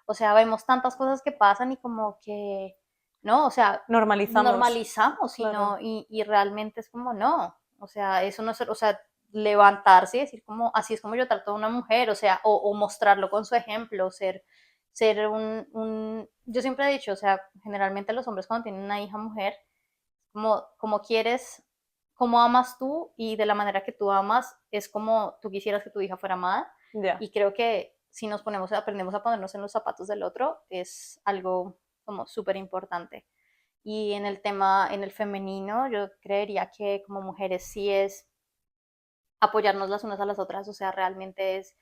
o sea, vemos tantas cosas que pasan y como que, ¿no? O sea, normalizamos y realmente es como, no, o sea, eso no es, o sea, levantarse y decir como, así es como yo trato a una mujer, o sea, o mostrarlo con su ejemplo, ser yo siempre he dicho, o sea, generalmente los hombres cuando tienen una hija mujer, como quieres, como amas tú y de la manera que tú amas es como tú quisieras que tu hija fuera amada. Y creo que si aprendemos a ponernos en los zapatos del otro, es algo como súper importante. Y en el femenino, yo creería que como mujeres sí es apoyarnos las unas a las otras, o sea, realmente es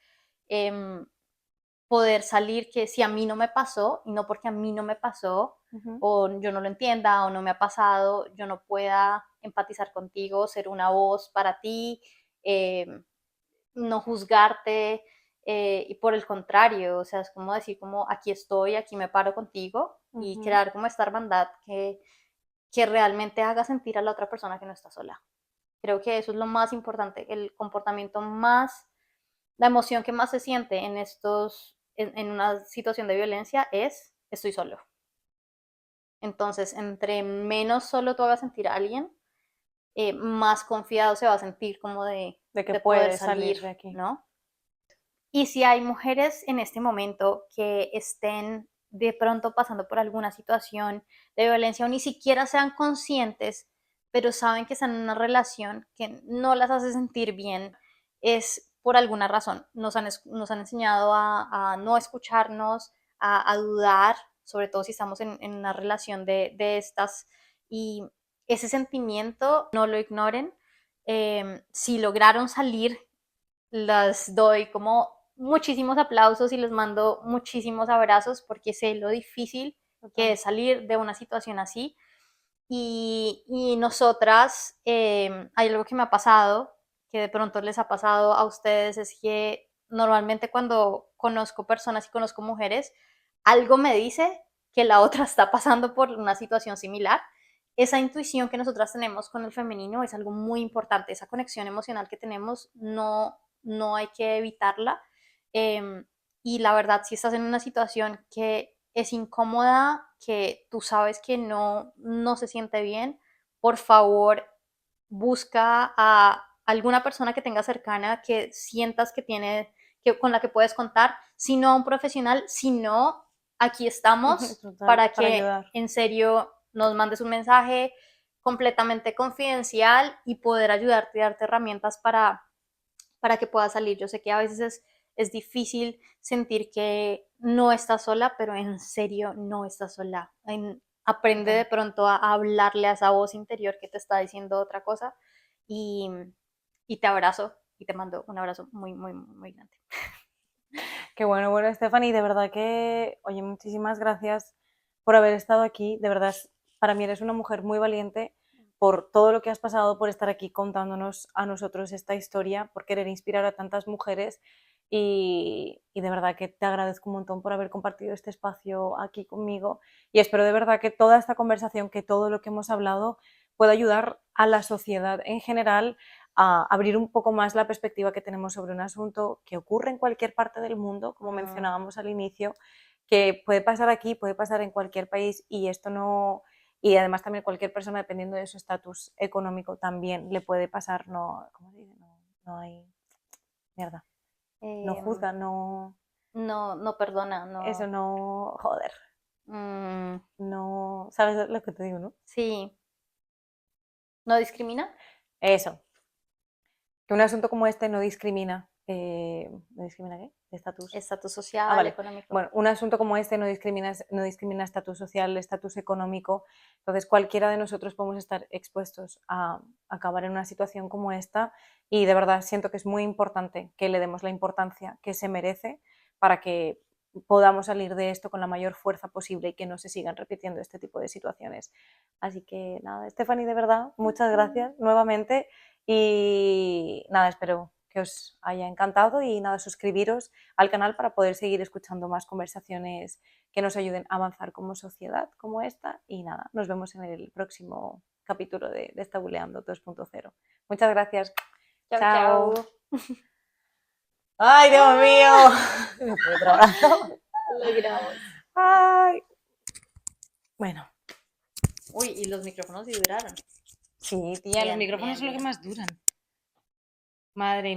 poder salir que si a mí no me pasó, y no porque a mí no me pasó, o yo no lo entienda, o no me ha pasado, yo no pueda empatizar contigo, ser una voz para ti, no juzgarte, y por el contrario, o sea, es como decir como aquí estoy, aquí me paro contigo, y crear como esta hermandad que realmente haga sentir a la otra persona que no está sola. Creo que eso es lo más importante, el comportamiento más, la emoción que más se siente en una situación de violencia es estoy solo. Entonces, entre menos solo tú hagas sentir a alguien, más confiado se va a sentir como De que de poder puedes salir salir, de aquí. ¿no? Y si hay mujeres en este momento que estén de pronto pasando por alguna situación de violencia o ni siquiera sean conscientes, pero saben que están en una relación que no las hace sentir bien, es por alguna razón. Nos han enseñado a no escucharnos, a dudar, sobre todo si estamos en una relación de estas. Y ese sentimiento no lo ignoren. Si lograron salir, las doy como muchísimos aplausos y les mando muchísimos abrazos porque sé lo difícil que es salir de una situación así. Y nosotras, hay algo que me ha pasado, que de pronto les ha pasado a ustedes, es que normalmente cuando conozco personas y conozco mujeres, algo me dice que la otra está pasando por una situación similar. Esa intuición que nosotras tenemos con el femenino es algo muy importante, esa conexión emocional que tenemos no hay que evitarla. Eh, y la verdad, si estás en una situación que es incómoda, que tú sabes que no se siente bien, por favor, busca a alguna persona que tengas cercana, que sientas que tiene, con la que puedes contar, si no a un profesional, si no, aquí estamos Total, para para que ayudar. en serio nos mandes un mensaje completamente confidencial y poder ayudarte y darte herramientas para que puedas salir. Yo sé que a veces es difícil sentir que no estás sola, pero en serio no estás sola. Aprende de Total. pronto a hablarle a esa voz interior que te está diciendo otra cosa y, y te abrazo y te mando un abrazo muy, muy, muy grande. Qué bueno, bueno, Stephanie, de verdad que, oye, muchísimas gracias por haber estado aquí. De verdad, para mí eres una mujer muy valiente por todo lo que has pasado, por estar aquí contándonos a nosotros esta historia, por querer inspirar a tantas mujeres y de verdad que te agradezco un montón por haber compartido este espacio aquí conmigo y espero de verdad que toda esta conversación, que todo lo que hemos hablado pueda ayudar a la sociedad en general a abrir un poco más la perspectiva que tenemos sobre un asunto que ocurre en cualquier parte del mundo, como mencionábamos al inicio, que puede pasar aquí, puede pasar en cualquier país y esto no, y además también cualquier persona, dependiendo de su estatus económico, también le puede pasar, no, ¿cómo se dice? No, no hay, mierda, no Eh, juzga, no, no perdona, eso no, joder, mm, no, ¿sabes lo que te digo, no? sí, no discrimina. Eso, que un asunto como este no discrimina, ¿no discrimina qué? ¿Estatus? Estatus Ah, social, vale. económico. Bueno, un asunto como este no discrimina estatus social, estatus económico. Entonces, cualquiera de nosotros podemos estar expuestos a acabar en una situación como esta y de verdad siento que es muy importante que le demos la importancia que se merece para que podamos salir de esto con la mayor fuerza posible y que no se sigan repitiendo este tipo de situaciones. Así que nada, Stephanie, de verdad, muchas gracias nuevamente y nada, espero que os haya encantado y nada, suscribiros al canal para poder seguir escuchando más conversaciones que nos ayuden a avanzar como sociedad, como esta. Y nada, nos vemos en el próximo capítulo de Estabuleando 2.0. Muchas gracias. Chao, Chao. chao. ¡Ay, Dios mío! Otro abrazo. Logramos. ¡Ay! Bueno, Uy, y los micrófonos sí duraron. sí, tía, los Bien, micrófonos bien, son lo que bien. más duran. Madre mía.